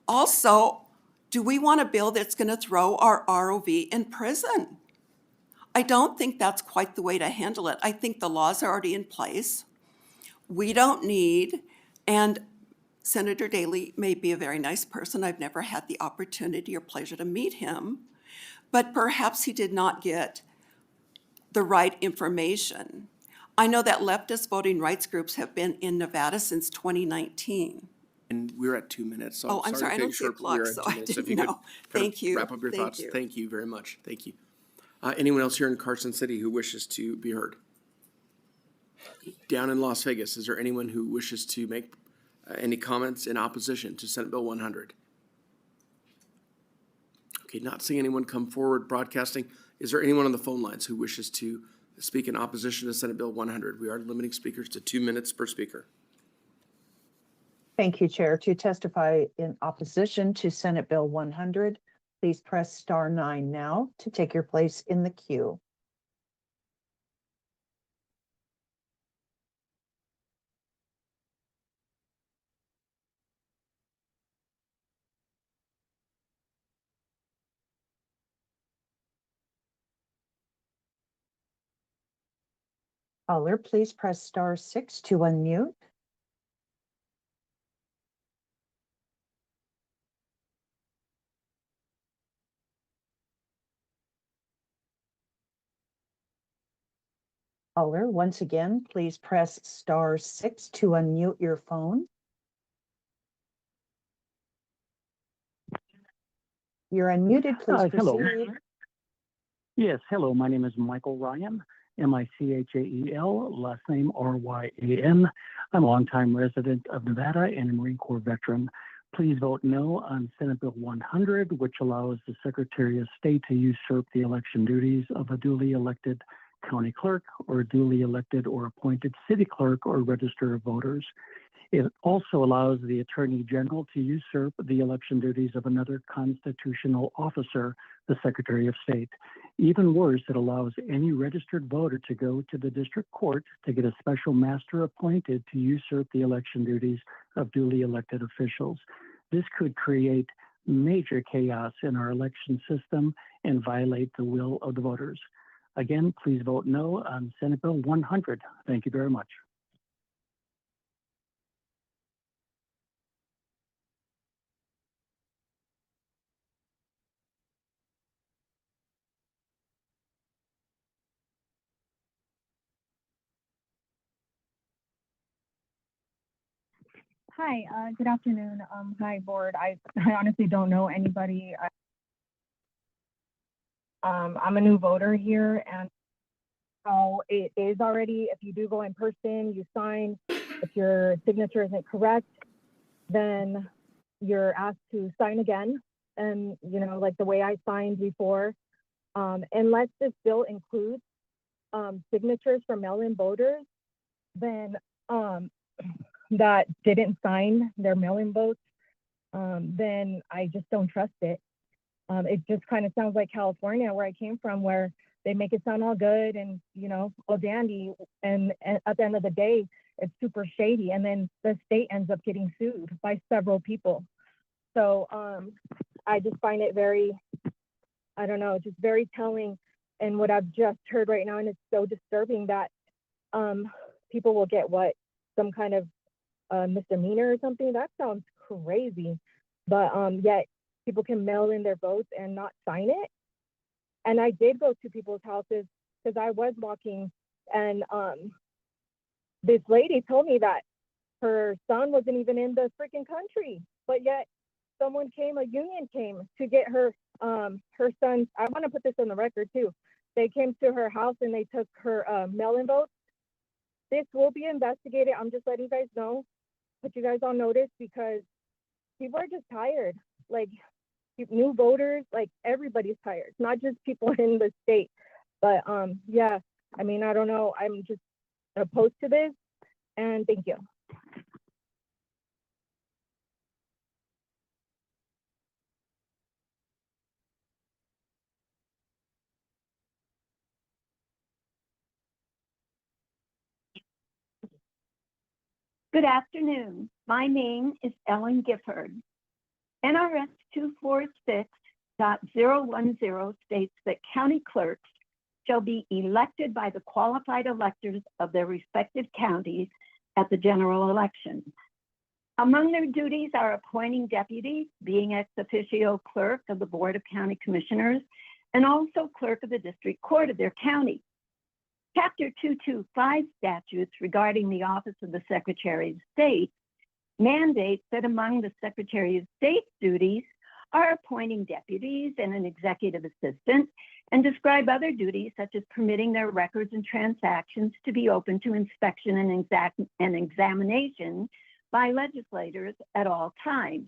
Also, do we want a bill that's going to throw our ROV in prison? I don't think that's quite the way to handle it. I think the laws are already in place. We don't need, and Senator Daley may be a very nice person. I've never had the opportunity or pleasure to meet him, but perhaps he did not get the right information. I know that leftist voting rights groups have been in Nevada since 2019. And we're at 2 minutes, so Oh, I'm sorry, I to don't cut see you a short, but clock, we're at so 2 I minutes. If didn't you could know. kind of Thank you. Wrap up your Thank thoughts. you. Thank you very much. Thank you. Anyone else here in Carson City who wishes to be heard? Down in Las Vegas, is there anyone who wishes to make any comments in opposition to Senate Bill 100? Okay, not seeing anyone come forward broadcasting. Is there anyone on the phone lines who wishes to speak in opposition to Senate Bill 100? We are limiting speakers to 2 minutes per speaker. Thank you, Chair. To testify in opposition to Senate Bill 100, please press *9 now to take your place in the queue. Caller, please press *6 to unmute. Caller, once again, please press *6 to unmute your phone. You're unmuted, please Hello. proceed. Yes, hello. My name is Michael Ryan, Michael, last name Ryan. I'm a longtime resident of Nevada and a Marine Corps veteran. Please vote no on Senate Bill 100, which allows the Secretary of State to usurp the election duties of a duly elected county clerk or a duly elected or appointed city clerk or register of voters. It also allows the Attorney General to usurp the election duties of another constitutional officer, the Secretary of State. Even worse, it allows any registered voter to go to the district court to get a special master appointed to usurp the election duties of duly elected officials. This could create major chaos in our election system and violate the will of the voters. Again, please vote no on Senate Bill 100. Thank you very much. Hi, good afternoon. Hi, board. I honestly don't know anybody. I'm a new voter here, and so it is already, if you do go in person, you sign. If your signature isn't correct, then you're asked to sign again. And, you know, like the way I signed before, unless this bill includes signatures for mail-in voters, then that didn't sign their mail-in votes, then I just don't trust it. It just kind of sounds like California, where I came from, where they make it sound all good and, you know, all dandy. And at the end of the day, it's super shady. And then the state ends up getting sued by several people. So I just find it very, I don't know, just very telling. And what I've just heard right now, and it's so disturbing that people will get some kind of misdemeanor or something. That sounds crazy. But yet people can mail in their votes and not sign it. And I did go to people's houses because I was walking, and this lady told me that her son wasn't even in the freaking country, but yet a union came to get her son. I want to put this on the record too. They came to her house and they took her mail-in votes. This will be investigated. I'm just letting you guys know, put you guys on notice, because people are just tired. Like, new voters, like, everybody's tired, not just people in the state. But yeah, I mean, I don't know. I'm just opposed to this, and thank you. Good afternoon. My name is Ellen Gifford. NRS 246.010 states that county clerks shall be elected by the qualified electors of their respective counties at the general election. Among their duties are appointing deputies, being ex officio clerk of the Board of County Commissioners, and also clerk of the district court of their county. Chapter 225 statutes regarding the office of the Secretary of State mandates that among the Secretary of State's duties are appointing deputies and an executive assistant, and describe other duties such as permitting their records and transactions to be open to inspection and examination by legislators at all times,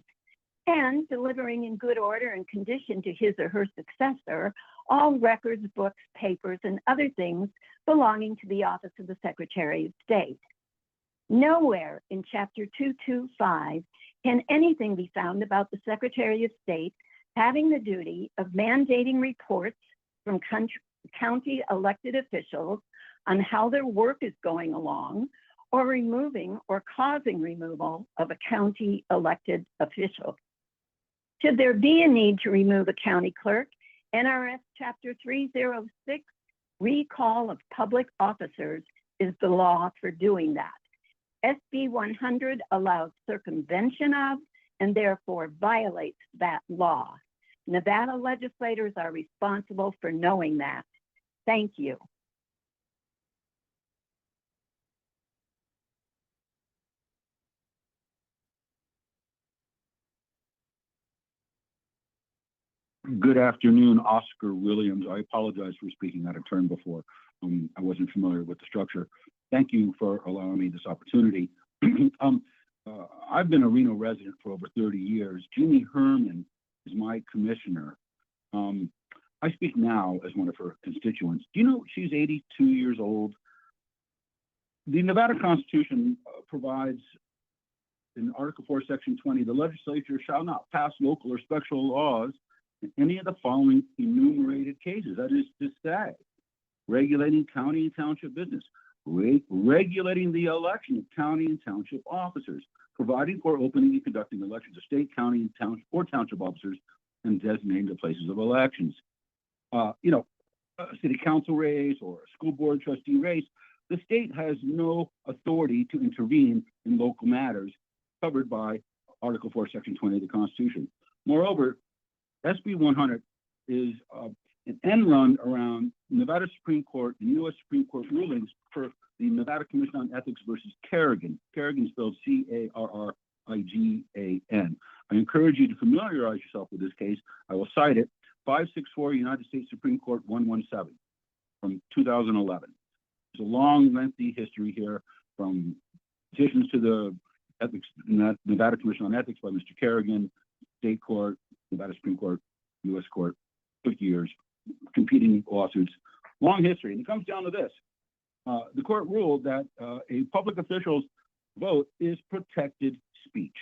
and delivering in good order and condition to his or her successor all records, books, papers, and other things belonging to the office of the Secretary of State. Nowhere in Chapter 225 can anything be found about the Secretary of State having the duty of mandating reports from county elected officials on how their work is going along, or removing or causing removal of a county elected official. Should there be a need to remove a county clerk, NRS Chapter 306, recall of public officers, is the law for doing that. SB 100 allows circumvention of and therefore violates that law. Nevada legislators are responsible for knowing that. Thank you. Good afternoon, Oscar Williams. I apologize for speaking out of turn before. I wasn't familiar with the structure. Thank you for allowing me this opportunity. I've been a Reno resident for over 30 years. Jeannie Herman is my commissioner. I speak now as one of her constituents. Do you know she's 82 years old? The Nevada Constitution provides in Article 4, Section 20, the legislature shall not pass local or special laws in any of the following enumerated cases. That is to say, regulating county and township business, regulating the election of county and township officers, providing for opening and conducting elections of state, county, and township officers, and designating the places of elections. A city council race or a school board trustee race, the state has no authority to intervene in local matters covered by Article 4, Section 20 of the Constitution. Moreover, SB 100 is an end run around Nevada Supreme Court and U.S. Supreme Court rulings for the Nevada Commission on Ethics versus Kerrigan. Kerrigan spelled Carrigan. I encourage you to familiarize yourself with this case. I will cite it, 564 United States Supreme Court 117 from 2011. There's a long, lengthy history here from petitions to the Nevada Commission on Ethics by Mr. Kerrigan, State Court, Nevada Supreme Court, U.S. Court, took years, competing lawsuits, long history. And it comes down to this. The court ruled that a public official's vote is protected speech.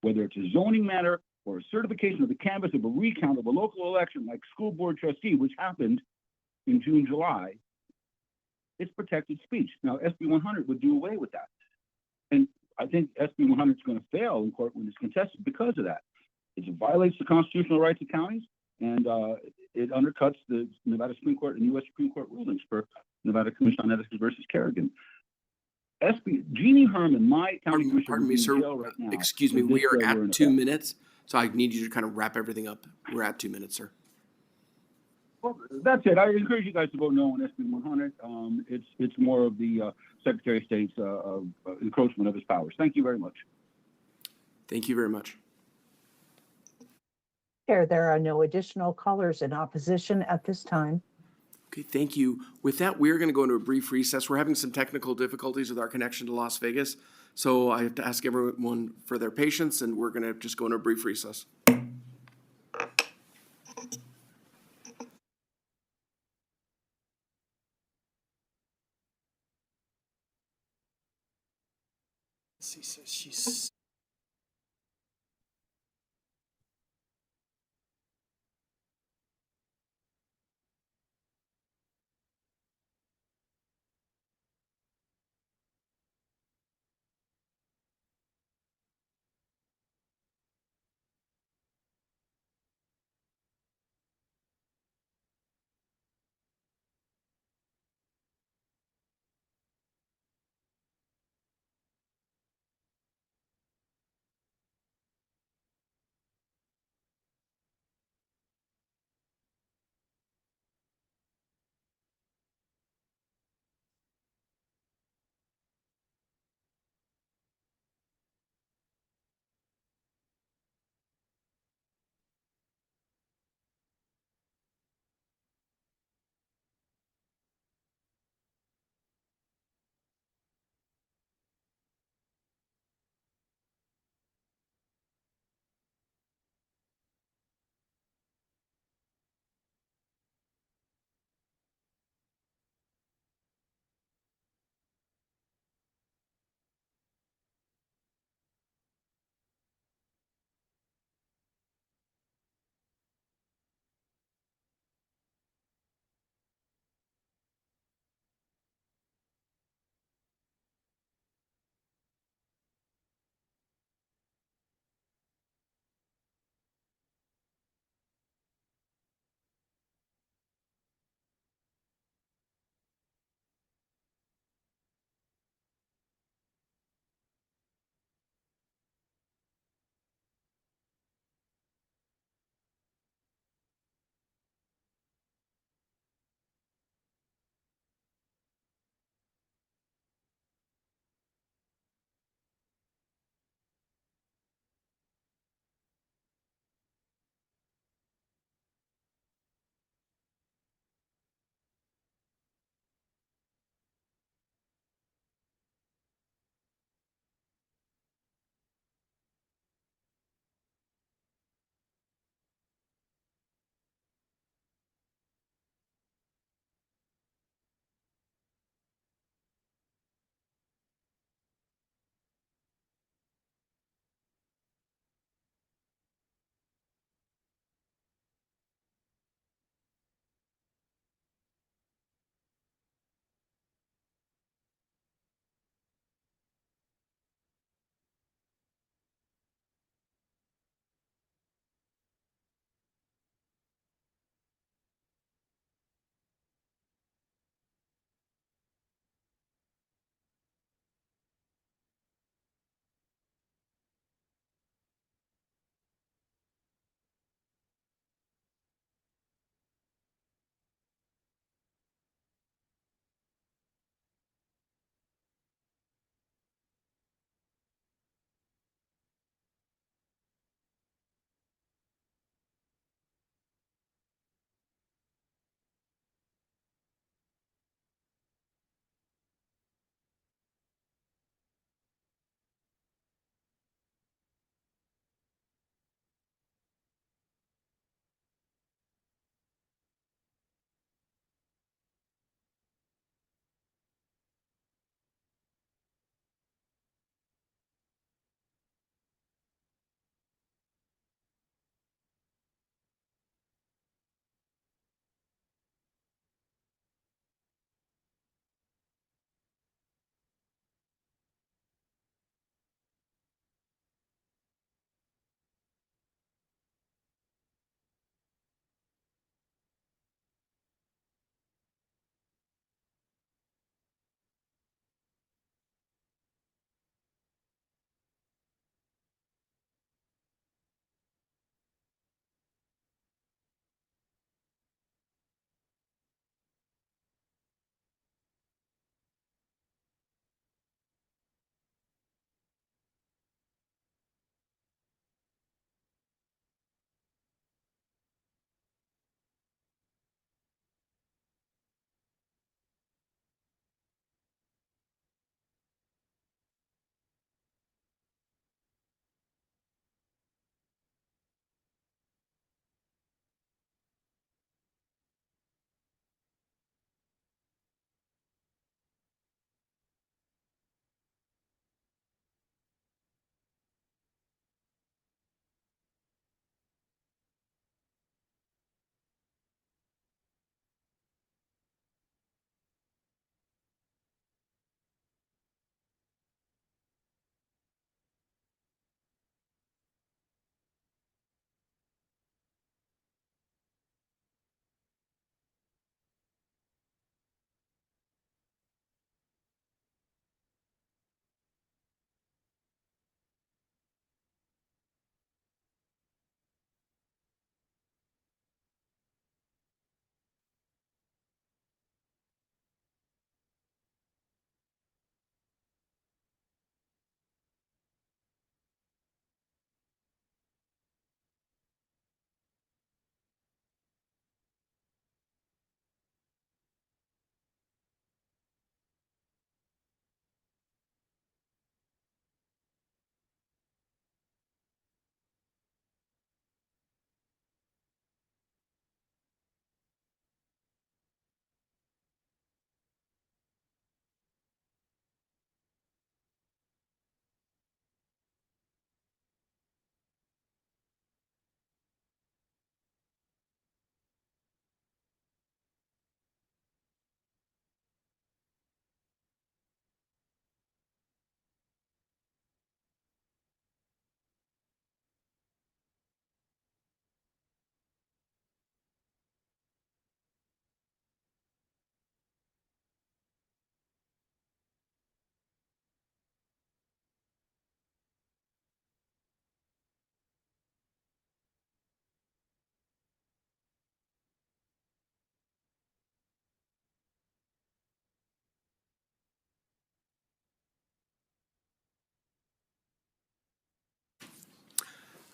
Whether it's a zoning matter or a certification of the canvass of a recount of a local election like school board trustee, which happened in June, July, it's protected speech. Now, SB 100 would do away with that. And I think SB 100 is going to fail in court when it's contested because of that. It violates the constitutional rights of counties, and it undercuts the Nevada Supreme Court and U.S. Supreme Court rulings for Nevada Commission on Ethics versus Kerrigan. Jeannie Herman, my county commissioner, Pardon me, sir. right now. Excuse me, we are at 2 minutes, so I need you to kind of wrap everything up. We're at 2 minutes, sir. Well, that's it. I encourage you guys to vote no on SB 100. It's more of the Secretary of State's encroachment of his powers. Thank you very much. Thank you very much. Chair, there are no additional callers in opposition at this time. Okay, thank you. With that, we're going to go into a brief recess. We're having some technical difficulties with our connection to Las Vegas, so I have to ask everyone for their patience, and we're going to just go into a brief recess. She's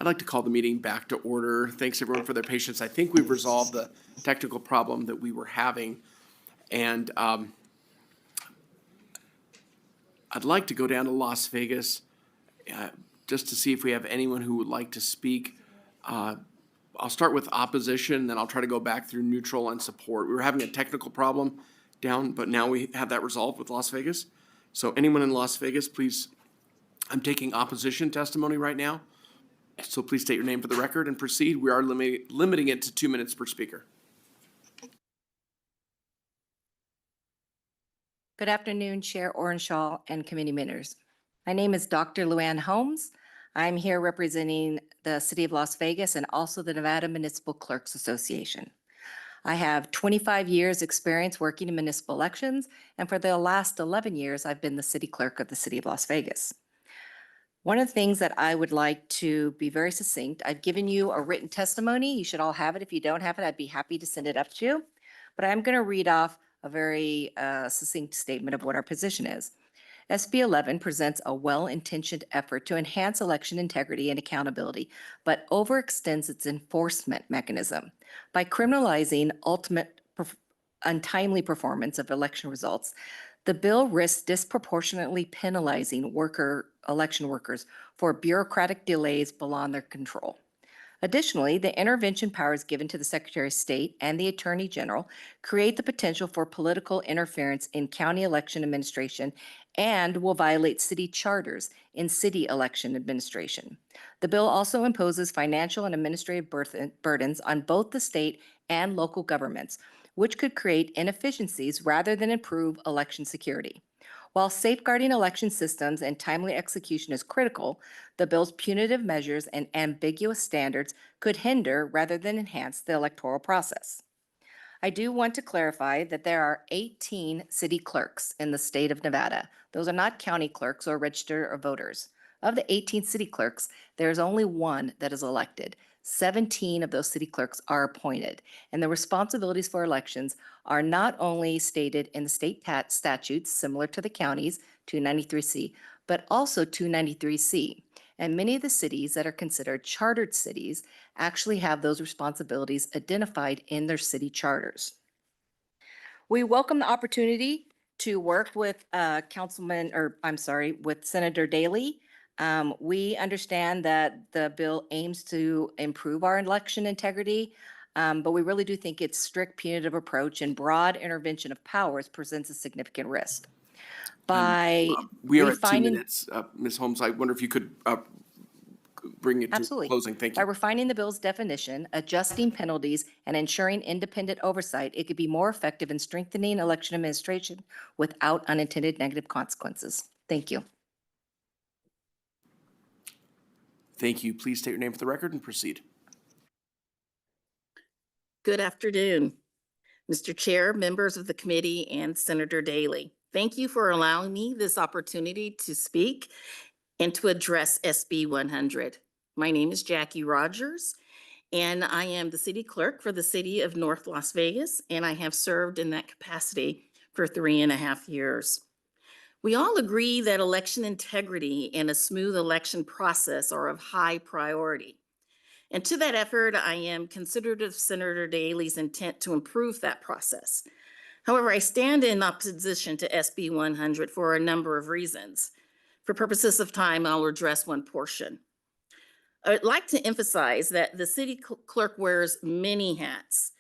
I'd like to call the meeting back to order. Thanks everyone for their patience. I think we've resolved the technical problem that we were having. And I'd like to go down to Las Vegas just to see if we have anyone who would like to speak. I'll start with opposition, then I'll try to go back through neutral and support. We were having a technical problem down, but now we have that resolved with Las Vegas. So anyone in Las Vegas, please, I'm taking opposition testimony right now. So please state your name for the record and proceed. We are limiting it to 2 minutes per speaker. Good afternoon, Chair Orenshaw and committee members. My name is Dr. Luann Holmes. I'm here representing the City of Las Vegas and also the Nevada Municipal Clerks Association. I have 25 years experience working in municipal elections, and for the last 11 years, I've been the city clerk of the City of Las Vegas. One of the things that I would like to be very succinct, I've given you a written testimony. You should all have it. If you don't have it, I'd be happy to send it up to you. But I'm going to read off a very succinct statement of what our position is. SB 11 presents a well-intentioned effort to enhance election integrity and accountability, but overextends its enforcement mechanism. By criminalizing untimely performance of election results, the bill risks disproportionately penalizing election workers for bureaucratic delays beyond their control. Additionally, the intervention powers given to the Secretary of State and the Attorney General create the potential for political interference in county election administration and will violate city charters in city election administration. The bill also imposes financial and administrative burdens on both the state and local governments, which could create inefficiencies rather than improve election security. While safeguarding election systems and timely execution is critical, the bill's punitive measures and ambiguous standards could hinder rather than enhance the electoral process. I do want to clarify that there are 18 city clerks in the state of Nevada. Those are not county clerks or register of voters. Of the 18 city clerks, there is only one that is elected. 17 of those city clerks are appointed, and the responsibilities for elections are not only stated in the state statutes similar to the counties, 293C, but also 293C. And many of the cities that are considered chartered cities actually have those responsibilities identified in their city charters. We welcome the opportunity to work with with Senator Daley. We understand that the bill aims to improve our election integrity, but we really do think its strict punitive approach and broad intervention of powers presents a significant risk. By We are at 2 refining- minutes. Ms. Holmes, I wonder if you could bring it to Absolutely. closing. Thank By you. refining the bill's definition, adjusting penalties, and ensuring independent oversight, it could be more effective in strengthening election administration without unintended negative consequences. Thank you. Thank you. Please state your name for the record and proceed. Good afternoon, Mr. Chair, members of the committee, and Senator Daley. Thank you for allowing me this opportunity to speak and to address SB 100. My name is Jackie Rogers, and I am the city clerk for the city of North Las Vegas, and I have served in that capacity for 3.5 years. We all agree that election integrity and a smooth election process are of high priority. And to that effort, I am considerate of Senator Daley's intent to improve that process. However, I stand in opposition to SB 100 for a number of reasons. For purposes of time, I'll address one portion. I'd like to emphasize that the city clerk wears many hats,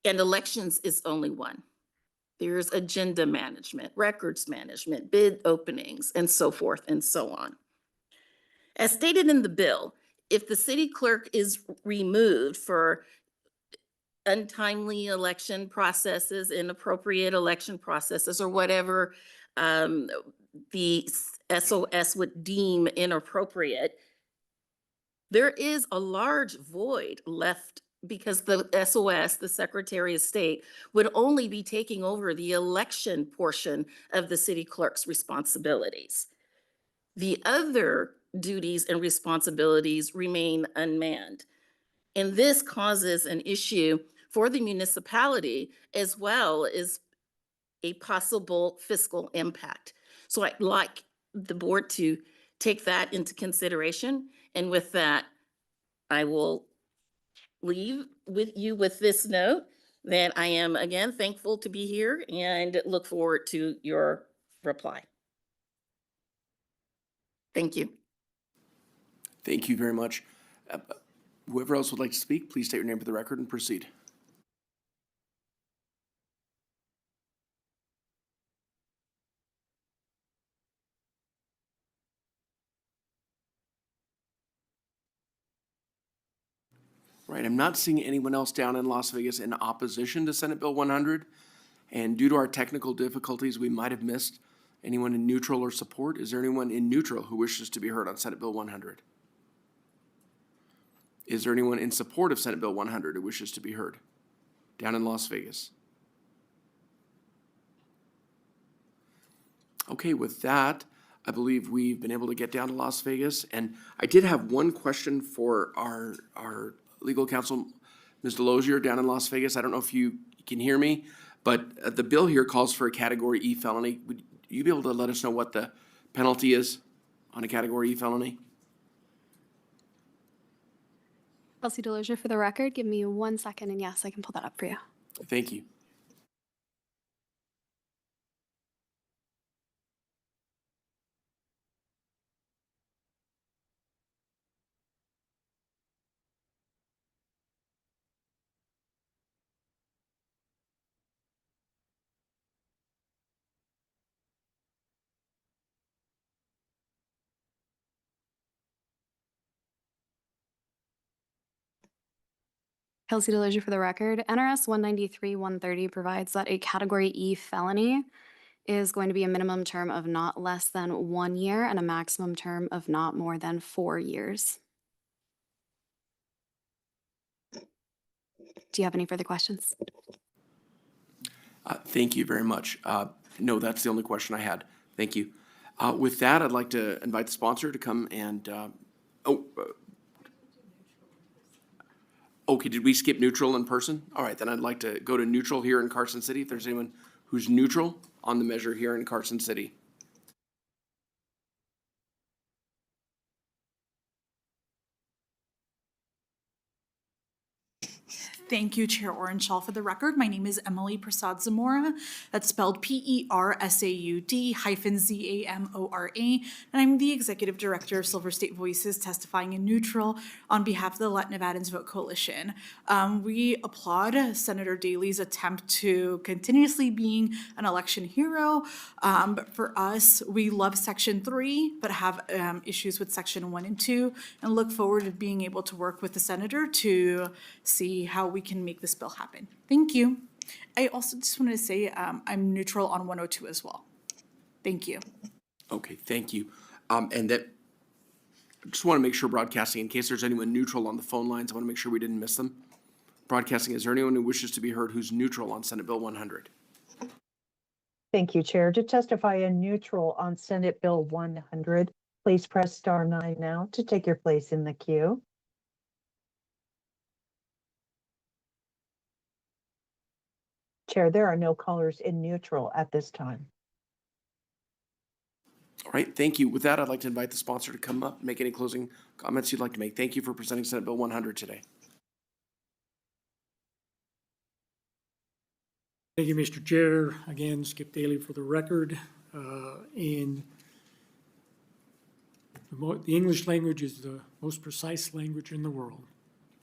and elections is only one. There's agenda management, records management, bid openings, and so forth and so on. As stated in the bill, if the city clerk is removed for untimely election processes, inappropriate election processes, or whatever the SOS would deem inappropriate, there is a large void left because the SOS, the Secretary of State, would only be taking over the election portion of the city clerk's responsibilities. The other duties and responsibilities remain unmanned. And this causes an issue for the municipality as well as a possible fiscal impact. So I'd like the board to take that into consideration And with that, I will leave with you with this note that I am again thankful to be here and look forward to your reply. Thank you. Thank you very much. Whoever else would like to speak, please state your name for the record and proceed. Right, I'm not seeing anyone else down in Las Vegas in opposition to Senate Bill 100. And due to our technical difficulties, we might have missed anyone in neutral or support. Is there anyone in neutral who wishes to be heard on Senate Bill 100? Is there anyone in support of Senate Bill 100 who wishes to be heard down in Las Vegas? Okay, with that, I believe we've been able to get down to Las Vegas. And I did have one question for our legal counsel, Ms. Delosier, down in Las Vegas. I don't know if you can hear me, but the bill here calls for a Category E felony. Would you be able to let us know what the penalty is on a Category E felony? Kelsey Delosier for the record. Give me 1 second, and yes, I can pull that up for you. Thank you. Kelsey Delosier for the record. NRS 193-130 provides that a Category E felony is going to be a minimum term of not less than 1 year and a maximum term of not more than 4 years. Do you have any further questions? Thank you very much. No, that's the only question I had. Thank you. With that, I'd like to invite the sponsor to come and, okay, did we skip neutral in person? All right, then I'd like to go to neutral here in Carson City. If there's anyone who's neutral on the measure here in Carson City. Thank you, Chair Orenshaw. For the record, my name is Emily Prasad Zamora. That's spelled PERSAUD-ZAMORA, and I'm the Executive Director of Silver State Voices, testifying in neutral on behalf of the Let Nevadans Vote Coalition. We applaud Senator Daley's attempt to continuously being an election hero. But for us, we love Section 3, but have issues with Section 1 and 2, and look forward to being able to work with the Senator to see how we can make this bill happen. Thank you. I also just wanted to say I'm neutral on 102 as well. Thank you. Okay, thank you. And that, I just want to make sure broadcasting, in case there's anyone neutral on the phone lines, I want to make sure we didn't miss them. Broadcasting, is there anyone who wishes to be heard who's neutral on Senate Bill 100? Thank you, Chair. To testify in neutral on Senate Bill 100, please press *9 now to take your place in the queue. Chair, there are no callers in neutral at this time. All right, thank you. With that, I'd like to invite the sponsor to come up, make any closing comments you'd like to make. Thank you for presenting Senate Bill 100 today. Thank you, Mr. Chair. Again, Skip Daly for the record. And the English language is the most precise language in the world,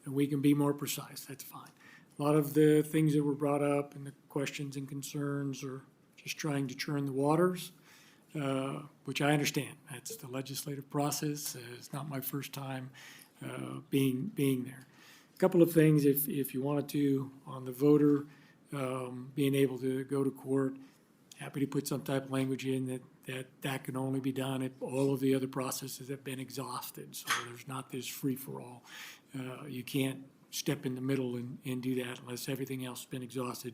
and we can be more precise. That's fine. A lot of the things that were brought up and the questions and concerns are just trying to churn the waters, which I understand. That's the legislative process. It's not my first time being there. A couple of things, if you wanted to, on the voter being able to go to court, happy to put some type of language in that can only be done if all of the other processes have been exhausted. So there's not this free-for-all. You can't step in the middle and do that unless everything else has been exhausted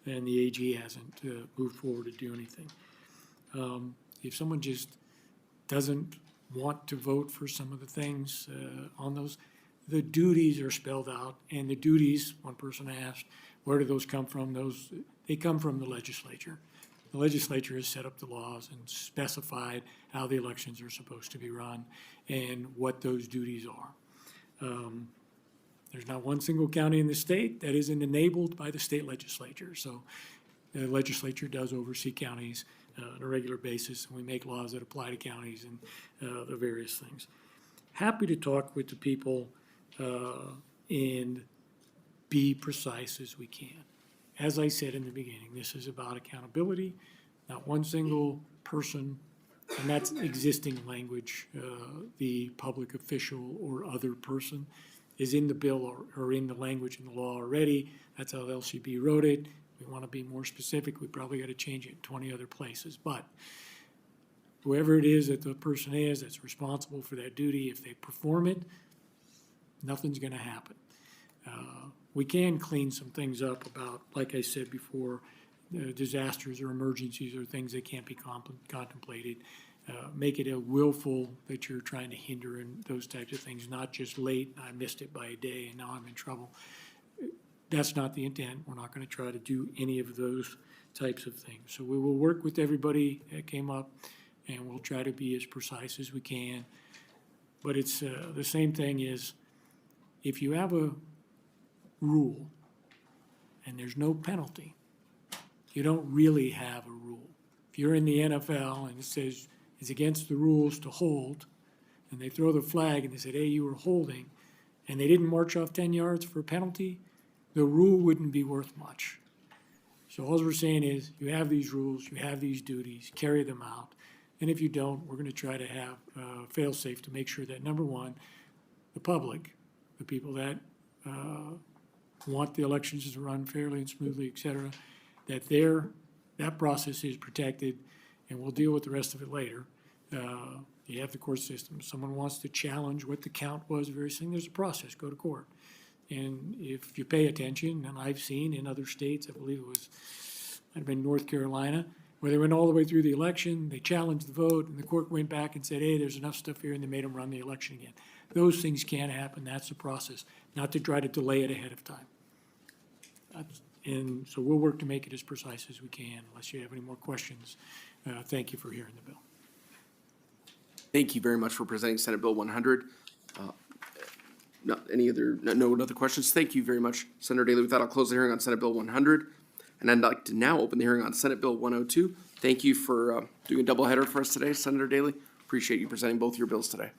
and the AG hasn't moved forward to do anything. If someone just doesn't want to vote for some of the things on those, the duties are spelled out, and the duties, one person asked, where do those come from? They come from the legislature. The legislature has set up the laws and specified how the elections are supposed to be run and what those duties are. There's not one single county in the state that isn't enabled by the state legislature. So the legislature does oversee counties on a regular basis, and we make laws that apply to counties and the various things. Happy to talk with the people and be precise as we can. As I said in the beginning, this is about accountability, not one single person, and that's existing language. The public official or other person is in the bill or in the language in the law already. That's how LCB wrote it. We want to be more specific. We probably got to change it in 20 other places. But whoever it is that the person is that's responsible for that duty, if they perform it, nothing's going to happen. We can clean some things up about, like I said before, disasters or emergencies or things that can't be contemplated. Make it a willful that you're trying to hinder and those types of things, not just late, I missed it by a day and now I'm in trouble. That's not the intent. We're not going to try to do any of those types of things. So we will work with everybody that came up and we'll try to be as precise as we can. But it's the same thing is if you have a rule and there's no penalty, you don't really have a rule. If you're in the NFL and it says it's against the rules to hold, and they throw the flag and they said, hey, you were holding, and they didn't march off 10 yards for a penalty, the rule wouldn't be worth much. So all we're saying is you have these rules, you have these duties, carry them out. And if you don't, we're going to try to have fail-safe to make sure that, number one, the public, the people that want the elections to run fairly and smoothly, et cetera, that that process is protected, and we'll deal with the rest of it later. You have the court system. If someone wants to challenge what the count was, various things, there's a process, go to court. And if you pay attention, and I've seen in other states, I believe it was, might have been North Carolina, where they went all the way through the election, they challenged the vote, and the court went back and said, hey, there's enough stuff here, and they made them run the election again. Those things can happen, that's the process, not to try to delay it ahead of time. And so we'll work to make it as precise as we can, unless you have any more questions. Thank you for hearing the bill. Thank you very much for presenting Senate Bill 100. No other questions? Thank you very much, Senator Daly. With that, I'll close the hearing on Senate Bill 100. And I'd like to now open the hearing on Senate Bill 102. Thank you for doing a doubleheader for us today, Senator Daly. Appreciate you presenting both your bills today.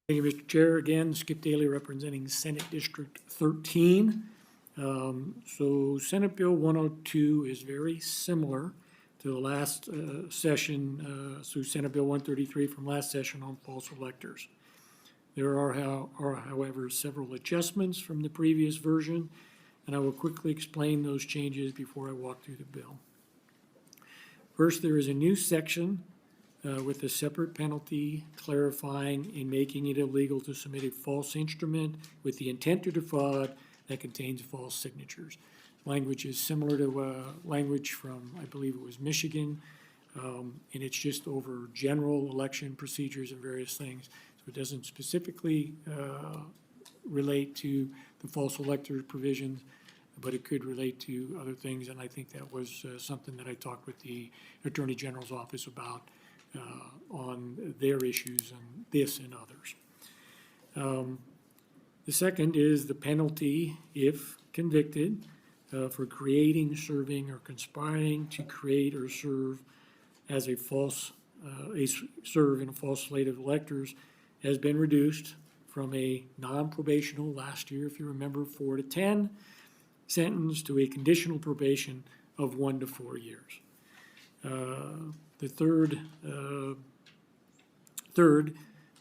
Thank you, Mr. Chair. Again, Skip Daly representing Senate District 13. So Senate Bill 102 is very similar to the last session, so Senate Bill 133 from last session on false electors. There are, however, several adjustments from the previous version, and I will quickly explain those changes before I walk through the bill. First, there is a new section with a separate penalty clarifying and making it illegal to submit a false instrument with the intent to defraud that contains false signatures. Language is similar to language from, I believe it was Michigan, and it's just over general election procedures and various things. So it doesn't specifically relate to the false elector provisions, but it could relate to other things, and I think that was something that I talked with the Attorney General's office about on their issues and this and others. The second is the penalty, if convicted, for creating, serving, or conspiring to create or serve as a false, serve in a false slate of electors, has been reduced from a non-probational last year, if you remember, 4 to 10 sentence to a conditional probation of 1 to 4 years. The third,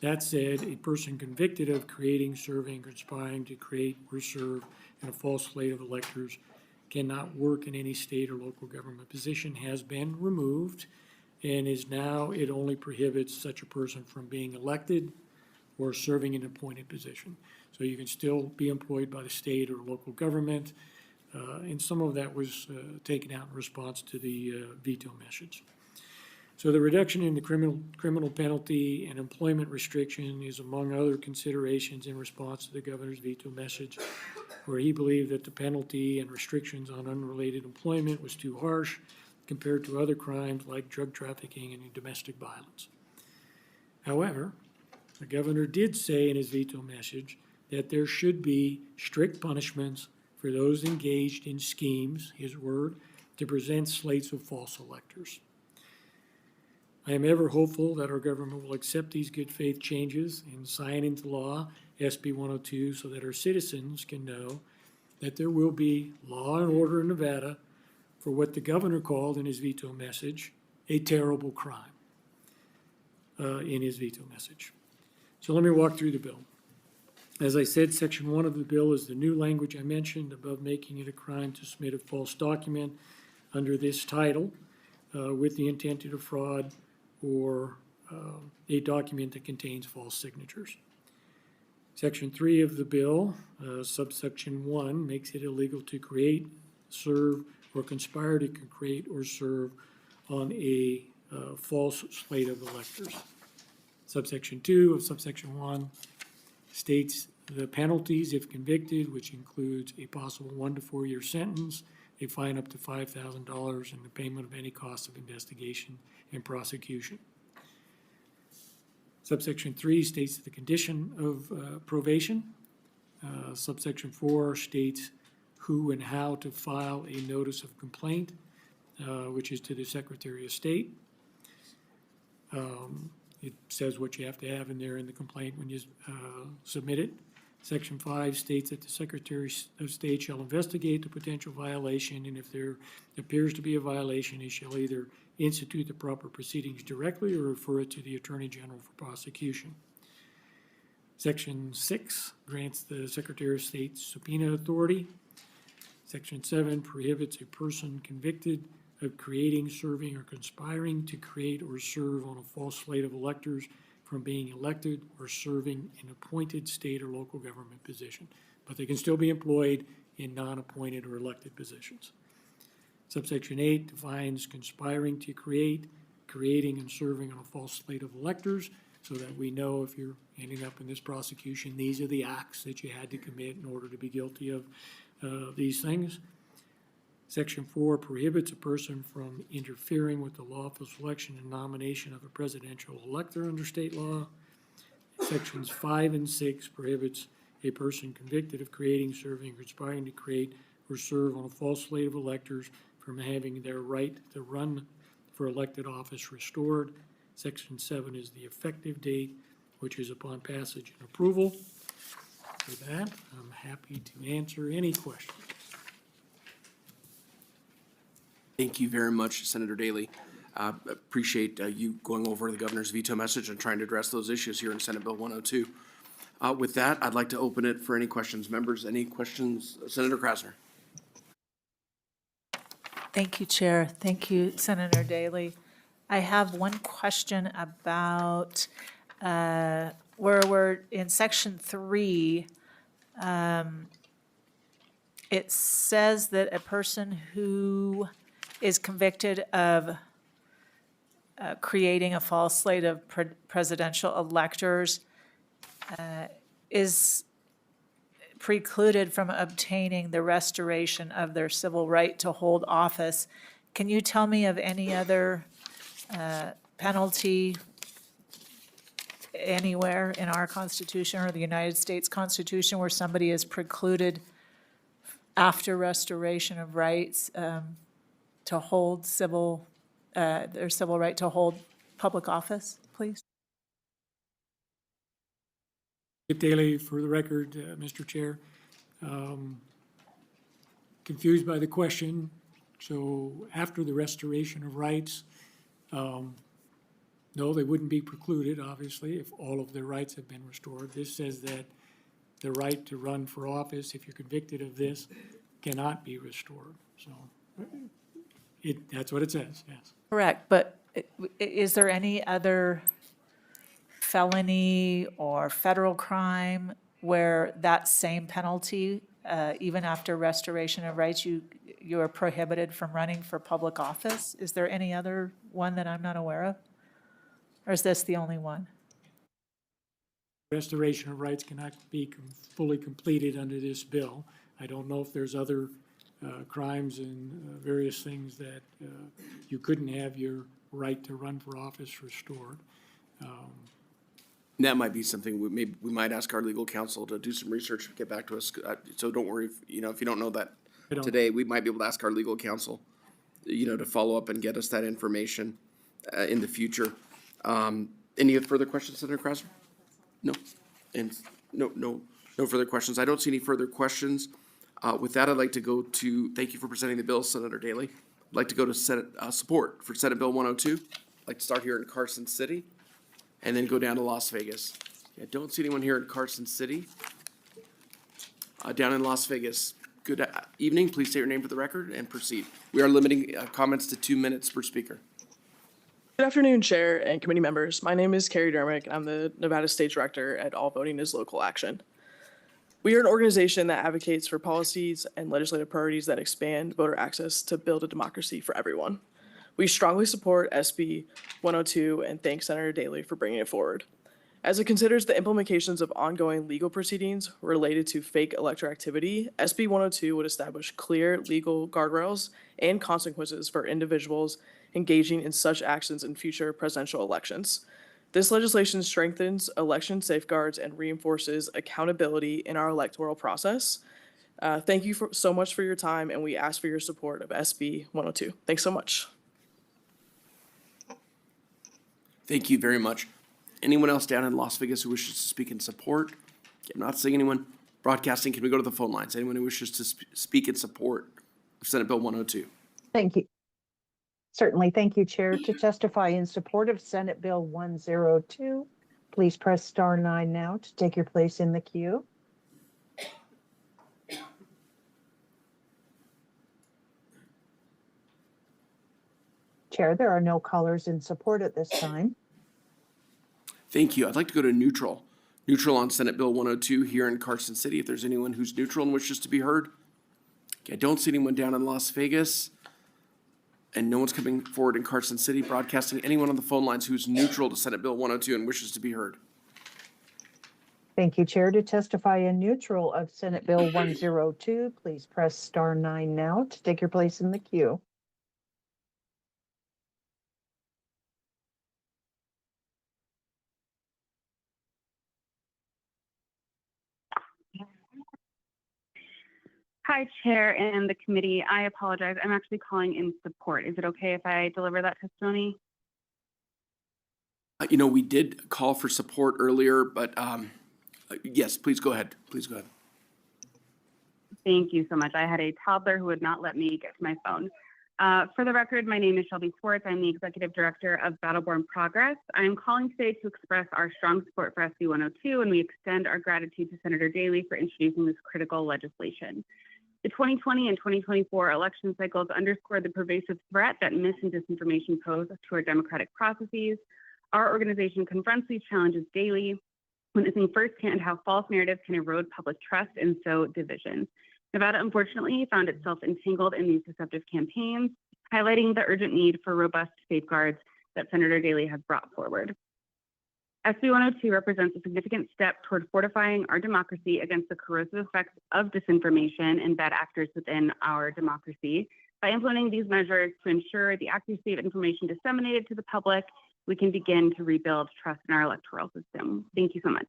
that said, a person convicted of creating, serving, conspiring to create or serve in a false slate of electors cannot work in any state or local government position, has been removed, and is now, it only prohibits such a person from being elected or serving in an appointed position. So you can still be employed by the state or local government, and some of that was taken out in response to the veto message. So the reduction in the criminal penalty and employment restriction is among other considerations in response to the governor's veto message, where he believed that the penalty and restrictions on unrelated employment was too harsh compared to other crimes like drug trafficking and domestic violence. However, the governor did say in his veto message that there should be strict punishments for those engaged in schemes, his word, to present slates of false electors. I am ever hopeful that our government will accept these good faith changes and sign into law SB 102 so that our citizens can know that there will be law and order in Nevada for what the governor called in his veto message a terrible crime in his veto message. So let me walk through the bill. As I said, Section 1 of the bill is the new language I mentioned above making it a crime to submit a false document under this title with the intent to defraud or a document that contains false signatures. Section 3 of the bill, subsection 1, makes it illegal to create, serve, or conspire to create or serve on a false slate of electors. Subsection 2 of subsection 1 states the penalties if convicted, which includes a possible 1 to 4 year sentence, a fine up to $5,000, and the payment of any cost of investigation and prosecution. Subsection 3 states the condition of probation. Subsection 4 states who and how to file a notice of complaint, which is to the Secretary of State. It says what you have to have in there in the complaint when you submit it. Section 5 states that the Secretary of State shall investigate the potential violation, and if there appears to be a violation, he shall either institute the proper proceedings directly or refer it to the Attorney General for prosecution. Section 6 grants the Secretary of State subpoena authority. Section 7 prohibits a person convicted of creating, serving, or conspiring to create or serve on a false slate of electors from being elected or serving an appointed state or local government position, but they can still be employed in non-appointed or elected positions. Subsection 8 defines conspiring to create, creating, and serving on a false slate of electors, so that we know if you're ending up in this prosecution, these are the acts that you had to commit in order to be guilty of these things. Section 4 prohibits a person from interfering with the lawful selection and nomination of a presidential elector under state law. Sections 5 and 6 prohibits a person convicted of creating, serving, or conspiring to create or serve on a false slate of electors from having their right to run for elected office restored. Section 7 is the effective date, which is upon passage and approval. With that, I'm happy to answer any questions. Thank you very much, Senator Daley. Appreciate you going over the governor's veto message and trying to address those issues here in Senate Bill 102. With that, I'd like to open it for any questions. Members, any questions? Senator Krasner. Thank you, Chair. Thank you, Senator Daley. I have one question about where we're in Section 3. It says that a person who is convicted of creating a false slate of presidential electors is precluded from obtaining the restoration of their civil right to hold office. Can you tell me of any other penalty anywhere in our Constitution or the United States Constitution where somebody is precluded after restoration of rights to hold their civil right to hold public office, please? Skip Daly, for the record, Mr. Chair. Confused by the question. So after the restoration of rights, no, they wouldn't be precluded, obviously, if all of their rights have been restored. This says that the right to run for office, if you're convicted of this, cannot be restored. So that's what it says, yes. Correct, but is there any other felony or federal crime where that same penalty even after restoration of rights, you are prohibited from running for public office. Is there any other one that I'm not aware of? Or is this the only one? Restoration of rights cannot be fully completed under this bill. I don't know if there's other crimes and various things that you couldn't have your right to run for office restored. That might be something we might ask our legal counsel to do some research and get back to us. So don't worry, if you don't know that today, we might be able to ask our legal counsel, to follow up and get us that information in the future. Any further questions, Senator Krasner? No, and no further questions. I don't see any further questions. With that, I'd like to go to, thank you for presenting the bill, Senator Daly. I'd like to go to Senate support for Senate Bill 102. I'd like to start here in Carson City and then go down to Las Vegas. I don't see anyone here in Carson City. Down in Las Vegas. Good evening. Please state your name for the record and proceed. We are limiting comments to 2 minutes per speaker. Good afternoon, Chair and committee members. My name is Carrie Dermick. I'm the Nevada State Director at All Voting is Local Action. We are an organization that advocates for policies and legislative priorities that expand voter access to build a democracy for everyone. We strongly support SB 102 and thank Senator Daly for bringing it forward. As it considers the implications of ongoing legal proceedings related to fake elector activity, SB 102 would establish clear legal guardrails and consequences for individuals engaging in such actions in future presidential elections. This legislation strengthens election safeguards and reinforces accountability in our electoral process. Thank you so much for your time, and we ask for your support of SB 102. Thanks so much. Thank you very much. Anyone else down in Las Vegas who wishes to speak in support? I'm not seeing anyone. Broadcasting, can we go to the phone lines? Anyone who wishes to speak in support of Senate Bill 102? Thank you. Certainly. Thank you, Chair. To testify in support of Senate Bill 102, please press star 9 now to take your place in the queue. Chair, there are no callers in support at this time. Thank you. I'd like to go to neutral. Neutral on Senate Bill 102 here in Carson City. If there's anyone who's neutral and wishes to be heard. Okay, I don't see anyone down in Las Vegas. And no one's coming forward in Carson City. Broadcasting, anyone on the phone lines who's neutral to Senate Bill 102 and wishes to be heard. Thank you, Chair. To testify in neutral of Senate Bill 102, please press star 9 now to take your place in the queue. Hi, Chair and the committee. I apologize. I'm actually calling in support. Is it okay if I deliver that testimony? We did call for support earlier, but yes, please go ahead. Please go ahead. Thank you so much. I had a toddler who would not let me get to my phone. For the record, my name is Shelby Swartz. I'm the Executive Director of Battleborn Progress. I'm calling today to express our strong support for SB 102, and we extend our gratitude to Senator Daly for introducing this critical legislation. The 2020 and 2024 election cycles underscored the pervasive threat that mis and disinformation pose to our democratic processes. Our organization confronts these challenges daily, witnessing firsthand how false narratives can erode public trust and sow division. Nevada, unfortunately, found itself entangled in these deceptive campaigns, highlighting the urgent need for robust safeguards that Senator Daly has brought forward. SB 102 represents a significant step toward fortifying our democracy against the corrosive effects of disinformation and bad actors within our democracy. By implementing these measures to ensure the accuracy of information disseminated to the public, we can begin to rebuild trust in our electoral system. Thank you so much.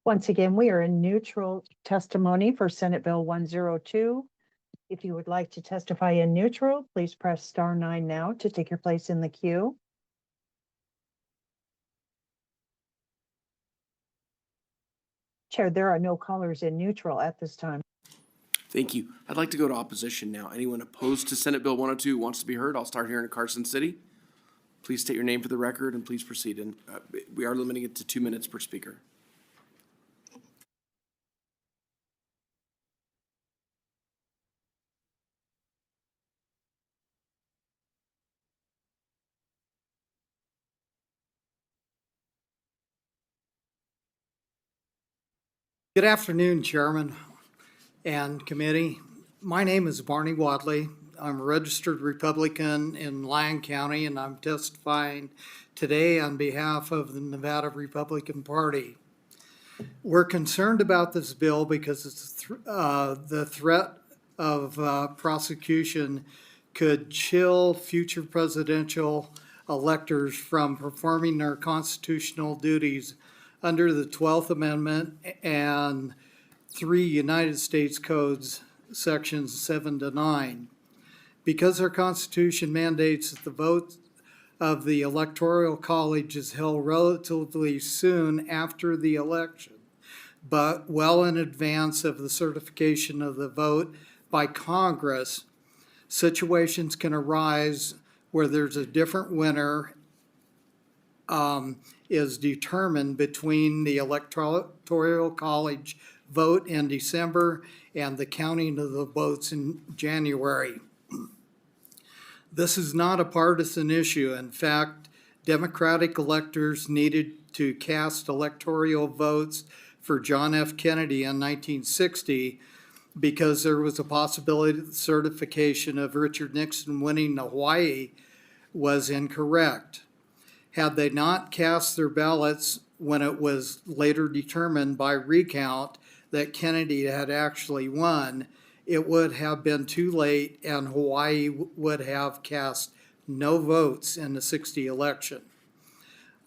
Once again, we are in neutral testimony for Senate Bill 102. If you would like to testify in neutral, please press star 9 now to take your place in the queue. Chair, there are no callers in neutral at this time. Thank you. I'd like to go to opposition now. Anyone opposed to Senate Bill 102 wants to be heard? I'll start here in Carson City. Please state your name for the record and please proceed. And we are limiting it to 2 minutes per speaker. Good afternoon, Chairman and committee. My name is Barney Wadley. I'm a registered Republican in Lyon County, and I'm testifying today on behalf of the Nevada Republican Party. We're concerned about this bill because the threat of prosecution could chill future presidential electors from performing their constitutional duties under the 12th Amendment and 3 United States Codes, sections 7 to 9. Because our Constitution mandates that the vote of the Electoral College is held relatively soon after the election, but well in advance of the certification of the vote by Congress, situations can arise where there's a different winner is determined between the Electoral College vote in December and the counting of the votes in January. This is not a partisan issue. In fact, Democratic electors needed to cast electoral votes for John F. Kennedy in 1960 because there was a possibility that the certification of Richard Nixon winning Hawaii was incorrect. Had they not cast their ballots when it was later determined by recount that Kennedy had actually won, it would have been too late and Hawaii would have cast no votes in the 60 election.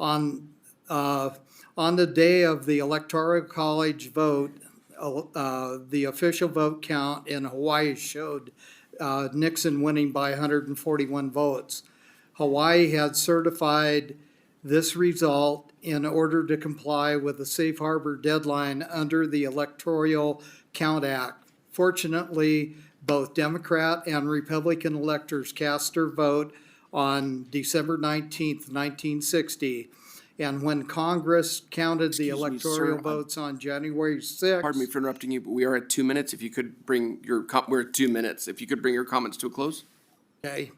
On the day of the Electoral College vote, the official vote count in Hawaii showed Nixon winning by 141 votes. Hawaii had certified this result in order to comply with the safe harbor deadline under the Electoral Count Act. Fortunately, both Democrat and Republican electors cast their vote on December 19th, 1960. And when Congress counted the electoral votes on January 6th. Pardon me for interrupting you, but we are at 2 minutes. If you could bring your, we're at 2 minutes. If you could bring your comments to a close. Okay.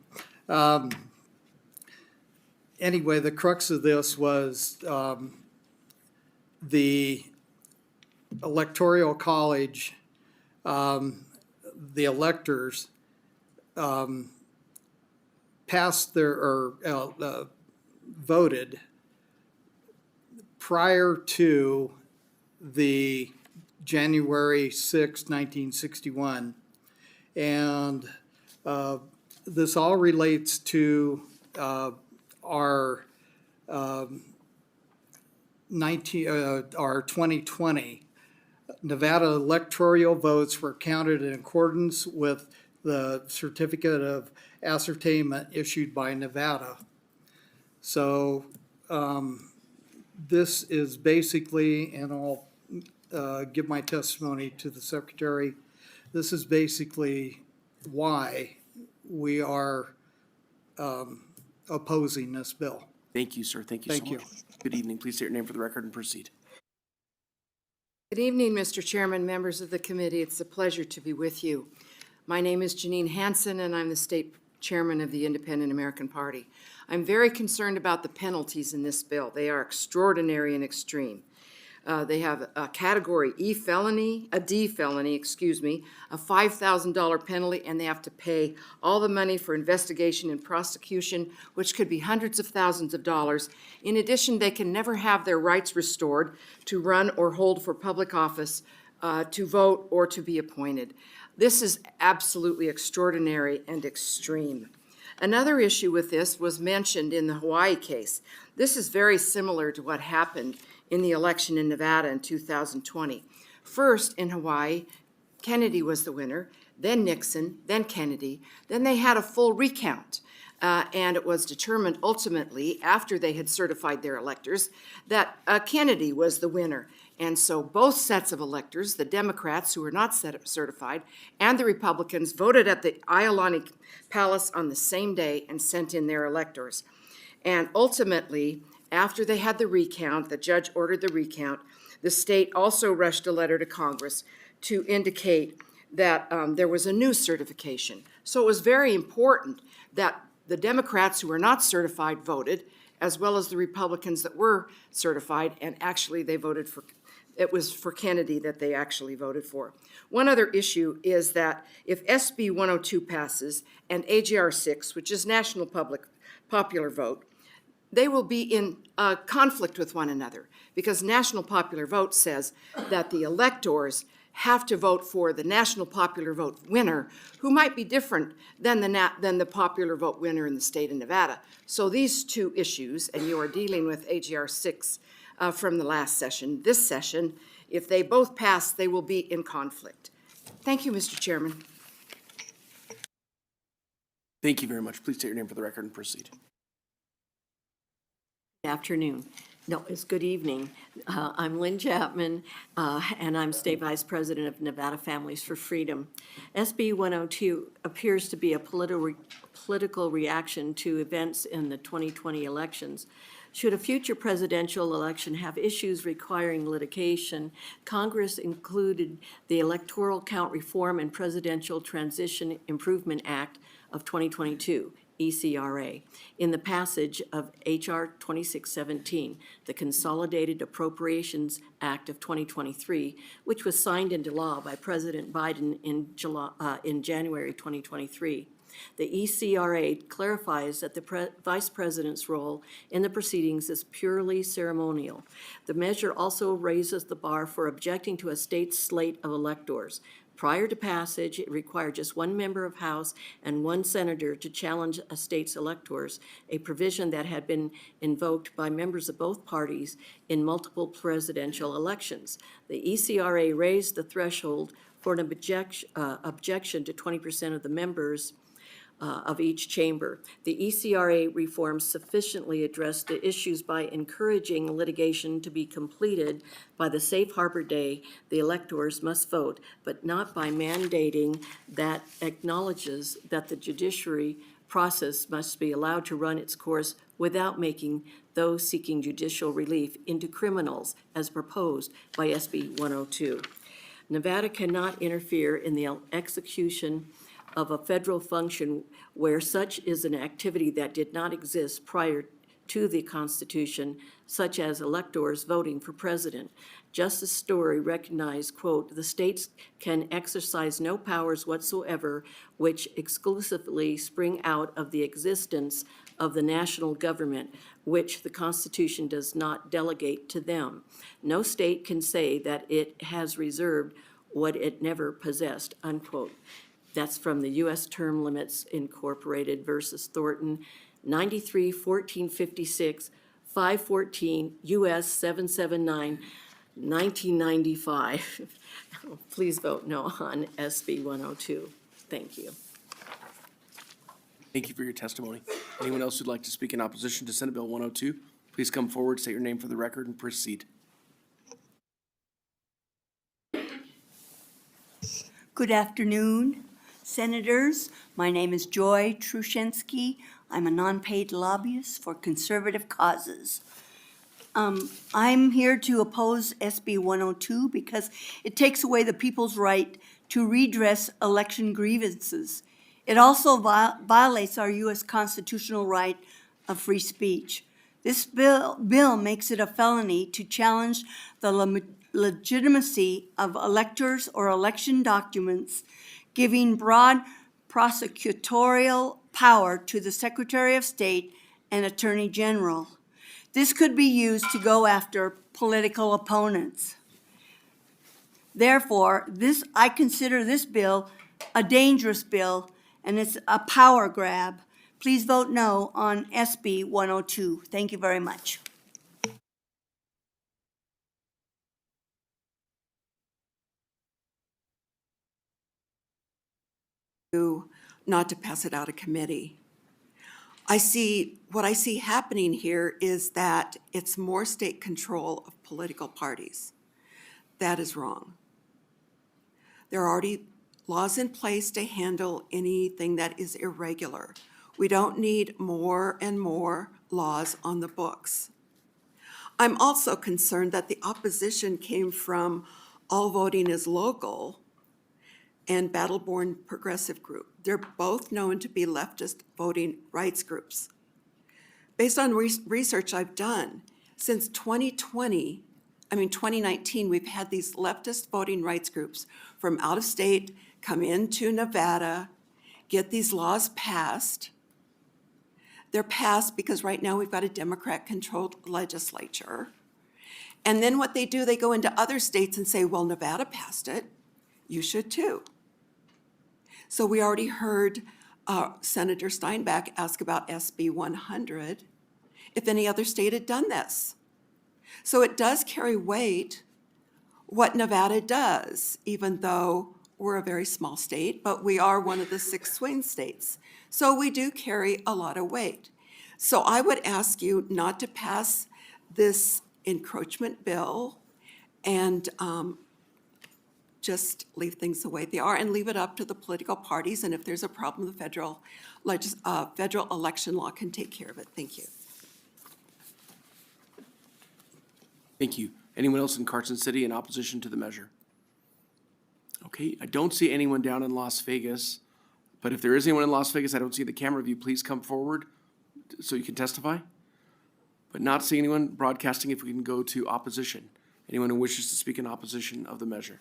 Anyway, the crux of this was the Electoral College, the electors passed their, or voted prior to the January 6, 1961. And this all relates to our 2020. Nevada electoral votes were counted in accordance with the certificate of ascertainment issued by Nevada. So this is basically, and I'll give my testimony to the Secretary, this is basically why we are opposing this bill. Thank you, sir. Thank you so much. Good evening. Please state your name for the record and proceed. Good evening, Mr. Chairman, members of the committee. It's a pleasure to be with you. My name is Janine Hansen, and I'm the state chairman of the Independent American Party. I'm very concerned about the penalties in this bill. They are extraordinary and extreme. They have a category E felony, a D felony, excuse me, a $5,000 penalty, and they have to pay all the money for investigation and prosecution, which could be hundreds of thousands of dollars. In addition, they can never have their rights restored to run or hold for public office, to vote, or to be appointed. This is absolutely extraordinary and extreme. Another issue with this was mentioned in the Hawaii case. This is very similar to what happened in the election in Nevada in 2020. First, in Hawaii, Kennedy was the winner, then Nixon, then Kennedy. Then they had a full recount, and it was determined ultimately, after they had certified their electors, that Kennedy was the winner. And so both sets of electors, the Democrats who were not certified and the Republicans, voted at the Iolani Palace on the same day and sent in their electors. And ultimately, after they had the recount, the judge ordered the recount, the state also rushed a letter to Congress to indicate that there was a new certification. So it was very important that the Democrats who were not certified voted, as well as the Republicans that were certified, and actually they voted for it was for Kennedy that they actually voted for. One other issue is that if SB 102 passes and AGR 6, which is national popular vote, they will be in conflict with one another because national popular vote says that the electors have to vote for the national popular vote winner, who might be different than the popular vote winner in the state of Nevada. So these two issues, and you are dealing with AGR 6 from the last session, this session, if they both pass, they will be in conflict. Thank you, Mr. Chairman. Thank you very much. Please state your name for the record and proceed. Afternoon. No, it's good evening. I'm Lynn Chapman, and I'm State Vice President of Nevada Families for Freedom. SB 102 appears to be a political reaction to events in the 2020 elections. Should a future presidential election have issues requiring litigation, Congress included the Electoral Count Reform and Presidential Transition Improvement Act of 2022, ECRA, in the passage of H.R. 2617, the Consolidated Appropriations Act of 2023, which was signed into law by President Biden in January 2023. The ECRA clarifies that the Vice President's role in the proceedings is purely ceremonial. The measure also raises the bar for objecting to a state's slate of electors. Prior to passage, it required just one member of House and one senator to challenge a state's electors, a provision that had been invoked by members of both parties in multiple presidential elections. The ECRA raised the threshold for an objection to 20% of the members of each chamber. The ECRA reforms sufficiently address the issues by encouraging litigation to be completed by the safe harbor day the electors must vote, but not by mandating that acknowledges that the judiciary process must be allowed to run its course without making those seeking judicial relief into criminals as proposed by SB 102. Nevada cannot interfere in the execution of a federal function where such is an activity that did not exist prior to the Constitution, such as electors voting for president. Justice Story recognized, quote, "The states can exercise no powers whatsoever which exclusively spring out of the existence of the national government, which the Constitution does not delegate to them. No state can say that it has reserved what it never possessed," unquote. That's from the U.S. Term Limits Incorporated versus Thornton, 93, 1456, 514, U.S. 779, 1995. Please vote no on SB 102. Thank you. Thank you for your testimony. Anyone else who'd like to speak in opposition to Senate Bill 102, please come forward, state your name for the record, and proceed. Good afternoon, Senators. My name is Joy Truszynski. I'm a non-paid lobbyist for conservative causes. I'm here to oppose SB 102 because it takes away the people's right to redress election grievances. It also violates our U.S. constitutional right of free speech. This bill makes it a felony to challenge the legitimacy of electors or election documents, giving broad prosecutorial power to the Secretary of State and Attorney General. This could be used to go after political opponents. Therefore, I consider this bill a dangerous bill, and it's a power grab. Please vote no on SB 102. Thank you very much. Not to pass it out of committee. What I see happening here is that it's more state control of political parties. That is wrong. There are already laws in place to handle anything that is irregular. We don't need more and more laws on the books. I'm also concerned that the opposition came from All Voting is Local and Battleborn Progressive Group. They're both known to be leftist voting rights groups. Based on research I've done, since 2020, 2019, we've had these leftist voting rights groups from out of state come into Nevada, get these laws passed. They're passed because right now we've got a Democrat-controlled legislature. And then what they do, they go into other states and say, well, Nevada passed it, you should too. So we already heard Senator Steinbach ask about SB 100, if any other state had done this. So it does carry weight what Nevada does, even though we're a very small state, but we are one of the 6 swing states. So we do carry a lot of weight. So I would ask you not to pass this encroachment bill and just leave things the way they are and leave it up to the political parties. And if there's a problem, the federal election law can take care of it. Thank you. Thank you. Anyone else in Carson City in opposition to the measure? Okay, I don't see anyone down in Las Vegas, but if there is anyone in Las Vegas, I don't see the camera view, please come forward so you can testify. But not seeing anyone broadcasting, if we can go to opposition. Anyone who wishes to speak in opposition of the measure?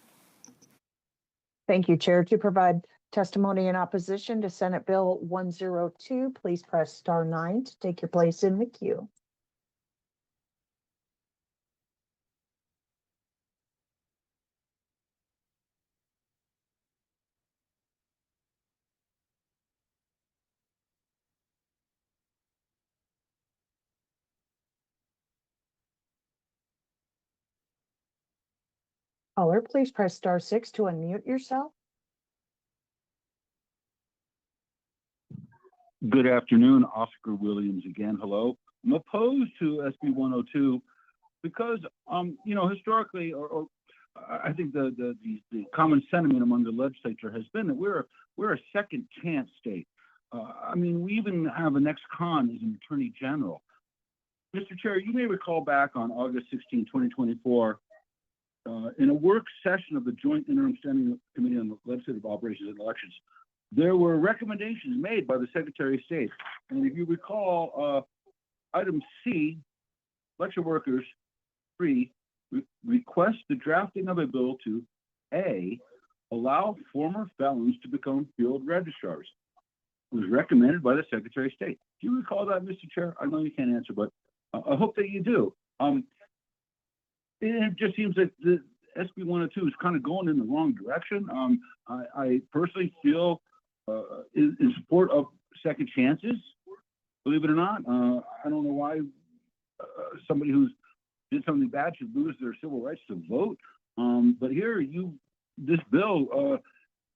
Thank you, Chair. To provide testimony in opposition to Senate Bill 102, please press star 9 to take your place in the queue. Caller, please press star 6 to unmute yourself. Good afternoon, Oscar Williams again. Hello. I'm opposed to SB 102 because, historically, or I think the common sentiment among the legislature has been that we're a second chance state. We even have an ex-con as an attorney general. Mr. Chair, you may recall back on August 16, 2024, in a work session of the Joint Interim Standing Committee on Legislative Operations and Elections, there were recommendations made by the Secretary of State. And if you recall, item C, election workers, 3, request the drafting of a bill to A, allow former felons to become field registrars. It was recommended by the Secretary of State. Do you recall that, Mr. Chair? I know you can't answer, but I hope that you do. It just seems that the SB 102 is kind of going in the wrong direction. I personally feel in support of second chances, believe it or not. I don't know why somebody who's did something bad should lose their civil rights to vote. But here, this bill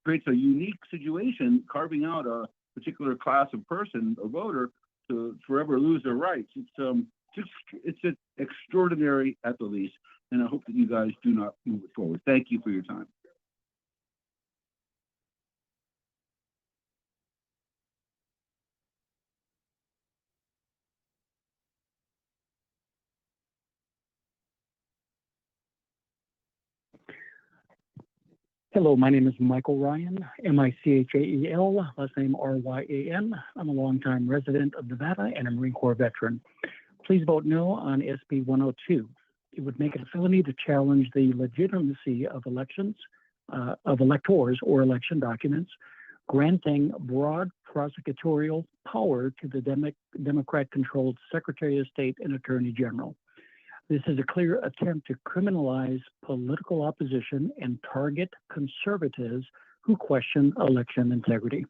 creates a unique situation, carving out a particular class of person, a voter, to forever lose their rights. It's extraordinary at the least, and I hope that you guys do not move it forward. Thank you for your time. Hello, my name is Michael Ryan, M-I-C-H-A-E-L, last name R-Y-A-N. I'm a longtime resident of Nevada and a Marine Corps veteran. Please vote no on SB 102. It would make it a felony to challenge the legitimacy of elections, of electors or election documents, granting broad prosecutorial power to the Democrat-controlled Secretary of State and Attorney General. This is a clear attempt to criminalize political opposition and target conservatives who question election integrity.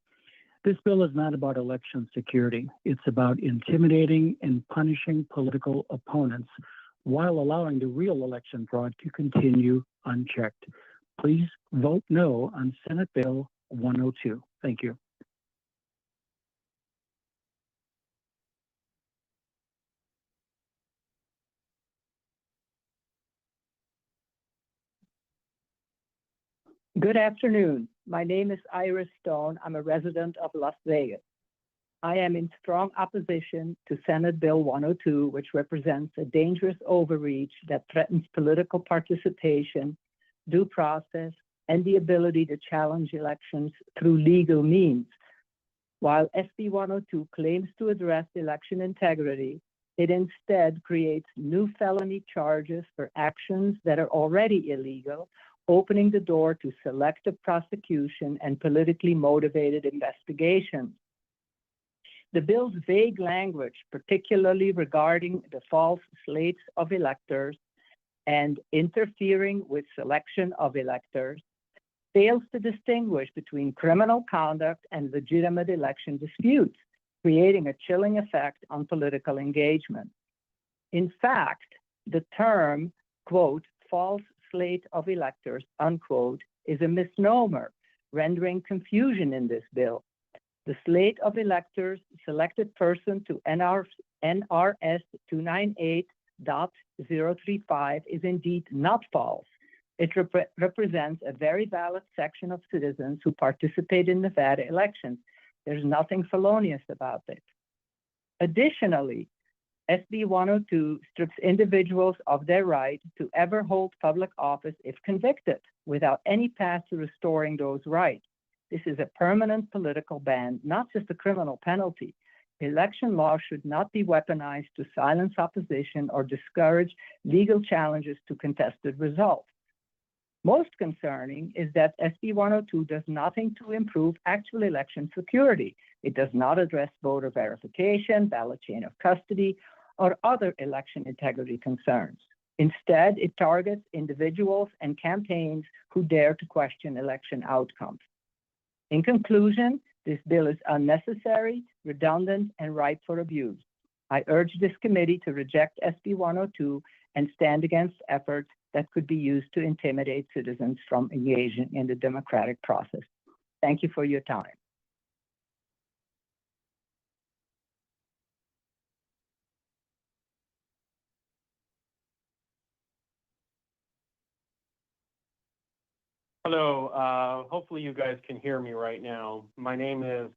This bill is not about election security. It's about intimidating and punishing political opponents while allowing the real election fraud to continue unchecked. Please vote no on Senate Bill 102. Thank you. Good afternoon. My name is Iris Stone. I'm a resident of Las Vegas. I am in strong opposition to Senate Bill 102, which represents a dangerous overreach that threatens political participation, due process, and the ability to challenge elections through legal means. While SB 102 claims to address election integrity, It instead creates new felony charges for actions that are already illegal, opening the door to selective prosecution and politically motivated investigations. The bill's vague language, particularly regarding the false slates of electors and interfering with selection of electors, fails to distinguish between criminal conduct and legitimate election disputes, creating a chilling effect on political engagement. In fact, the term, quote, false slate of electors, unquote, is a misnomer, rendering confusion in this bill. The slate of electors selected pursuant to NRS 298.035 is indeed not false. It represents a very valid section of citizens who participate in Nevada elections. There's nothing felonious about it. Additionally, SB 102 strips individuals of their right to ever hold public office if convicted, without any path to restoring those rights. This is a permanent political ban, not just a criminal penalty. Election law should not be weaponized to silence opposition or discourage legal challenges to contested results. Most concerning is that SB 102 does nothing to improve actual election security. It does not address voter verification, ballot chain of custody, or other election integrity concerns. Instead, it targets individuals and campaigns who dare to question election outcomes. In conclusion, this bill is unnecessary, redundant, and ripe for abuse. I urge this committee to reject SB 102 and stand against efforts that could be used to intimidate citizens from engaging in the democratic process. Thank you for your time. Hello, hopefully you guys can hear me right now. My name is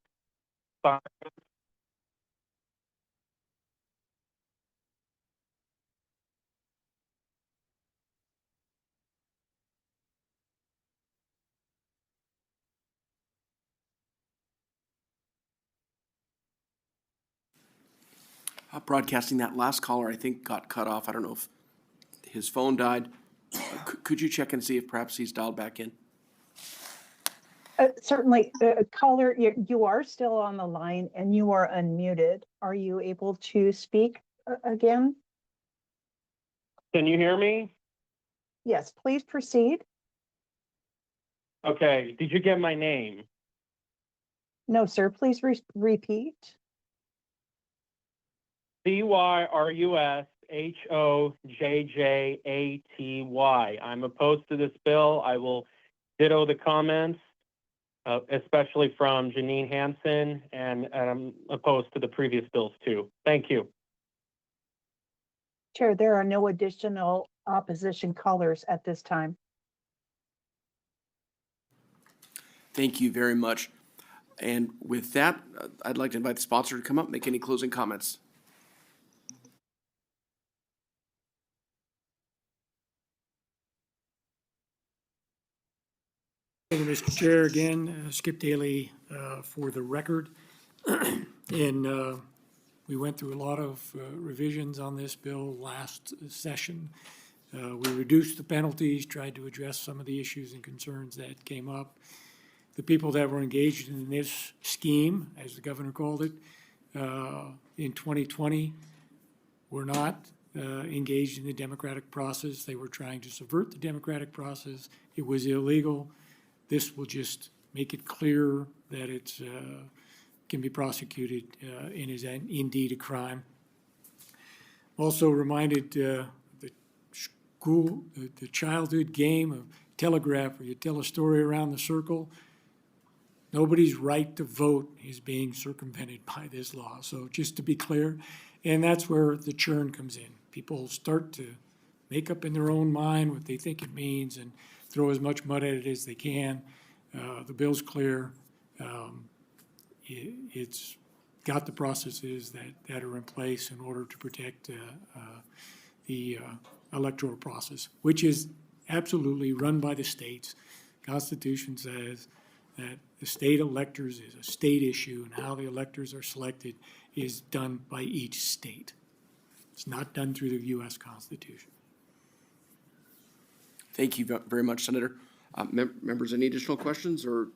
Broadcasting that last caller, I think, got cut off. I don't know if his phone died. Could you check and see if perhaps he's dialed back in? Certainly, caller, you are still on the line and you are unmuted. Are you able to speak again? Can you hear me? Yes, please proceed. Okay, did you get my name? No, sir, please repeat. CYRUSHOJJATY. I'm opposed to this bill. I will ditto the comments, especially from Janine Hansen, and I'm opposed to the previous bills too. Thank you. Chair, there are no additional opposition callers at this time. Thank you very much. And with that, I'd like to invite the sponsor to come up, make any closing comments. Thank you, Mr. Chair. Again, Skip Daly for the record. And we went through a lot of revisions on this bill last session. We reduced the penalties, tried to address some of the issues and concerns that came up. The people that were engaged in this scheme, as the governor called it, in 2020 were not engaged in the democratic process. They were trying to subvert the democratic process. It was illegal. This will just make it clear that it can be prosecuted and is indeed a crime. Also reminded the childhood game of telegraph, where you tell a story around the circle. Nobody's right to vote is being circumvented by this law. So just to be clear, and that's where the churn comes in. People start to make up in their own mind what they think it means and throw as much mud at it as they can. The bill's clear. It's got the processes that are in place in order to protect the electoral process, which is absolutely run by the states. Constitution says that the state electors is a state issue, and how the electors are selected is done by each state. It's not done through the U.S. Constitution. Thank you very much, Senator. Members, any additional questions or?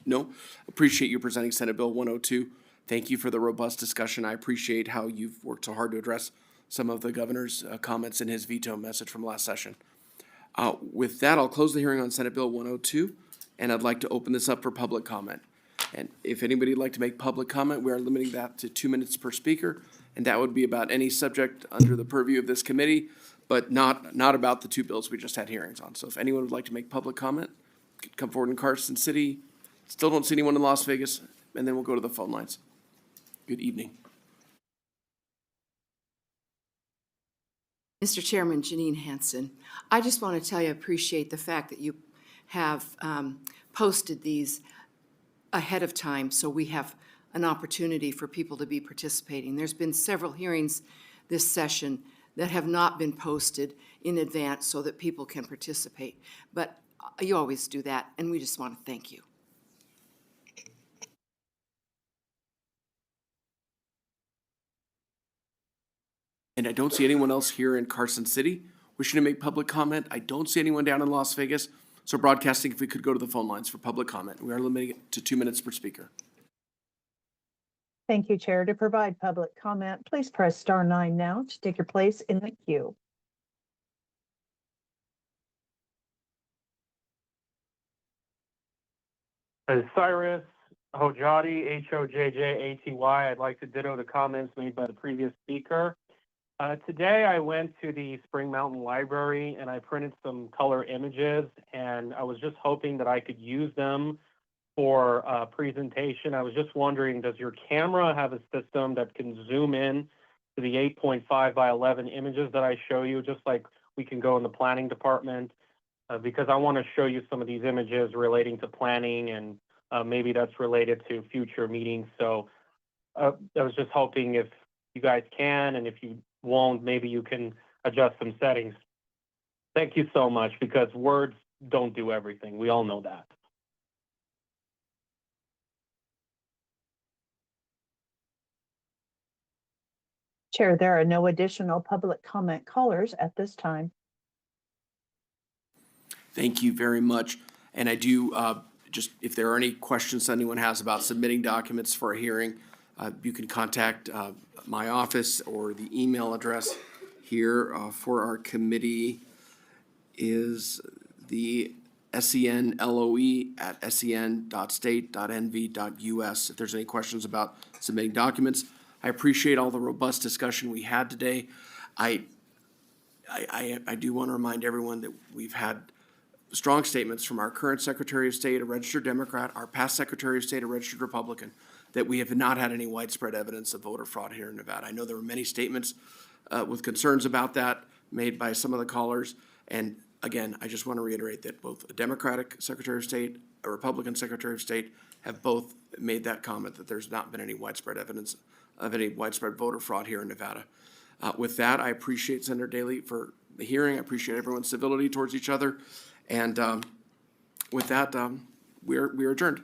No? Appreciate you presenting Senate Bill 102. Thank you for the robust discussion. I appreciate how you've worked so hard to address some of the governor's comments in his veto message from last session. With that, I'll close the hearing on Senate Bill 102, and I'd like to open this up for public comment. And if anybody would like to make public comment, we are limiting that to 2 minutes per speaker, and that would be about any subject under the purview of this committee, but not about the two bills we just had hearings on. So if anyone would like to make public comment, come forward in Carson City. Still don't see anyone in Las Vegas, and then we'll go to the phone lines. Good evening. Mr. Chairman, Janine Hansen, I just want to tell you I appreciate the fact that you have posted these ahead of time so we have an opportunity for people to be participating. There's been several hearings this session that have not been posted in advance so that people can participate. But you always do that, and we just want to thank you. And I don't see anyone else here in Carson City wishing to make public comment. I don't see anyone down in Las Vegas. So broadcasting, if we could go to the phone lines for public comment. We are limiting it to 2 minutes per speaker. Thank you, Chair. To provide public comment, please press star 9 now to take your place in the queue. Cyrus Hojati, H-O-J-J-A-T-Y. I'd like to ditto the comments made by the previous speaker. Today I went to the Spring Mountain Library and I printed some color images, and I was just hoping that I could use them for a presentation. I was just wondering, does your camera have a system that can zoom in to the 8.5 by 11 images that I show you, just like we can go in the planning department? Because I want to show you some of these images relating to planning, and maybe that's related to future meetings. So I was just hoping if you guys can, and if you won't, maybe you can adjust some settings. Thank you so much, because words don't do everything. We all know that. Chair, there are no additional public comment callers at this time. Thank you very much. And I do, just if there are any questions anyone has about submitting documents for a hearing, you can contact my office, or the email address here for our committee is the senloe@sen.state.nv.us. If there's any questions about submitting documents. I appreciate all the robust discussion we had today. I do want to remind everyone that we've had strong statements from our current Secretary of State, a registered Democrat, our past Secretary of State, a registered Republican, that we have not had any widespread evidence of voter fraud here in Nevada. I know there were many statements with concerns about that made by some of the callers. And again, I just want to reiterate that both a Democratic Secretary of State, a Republican Secretary of State have both made that comment that there's not been any widespread evidence of any widespread voter fraud here in Nevada. With that, I appreciate Senator Daley for the hearing. I appreciate everyone's civility towards each other. And with that, we're adjourned.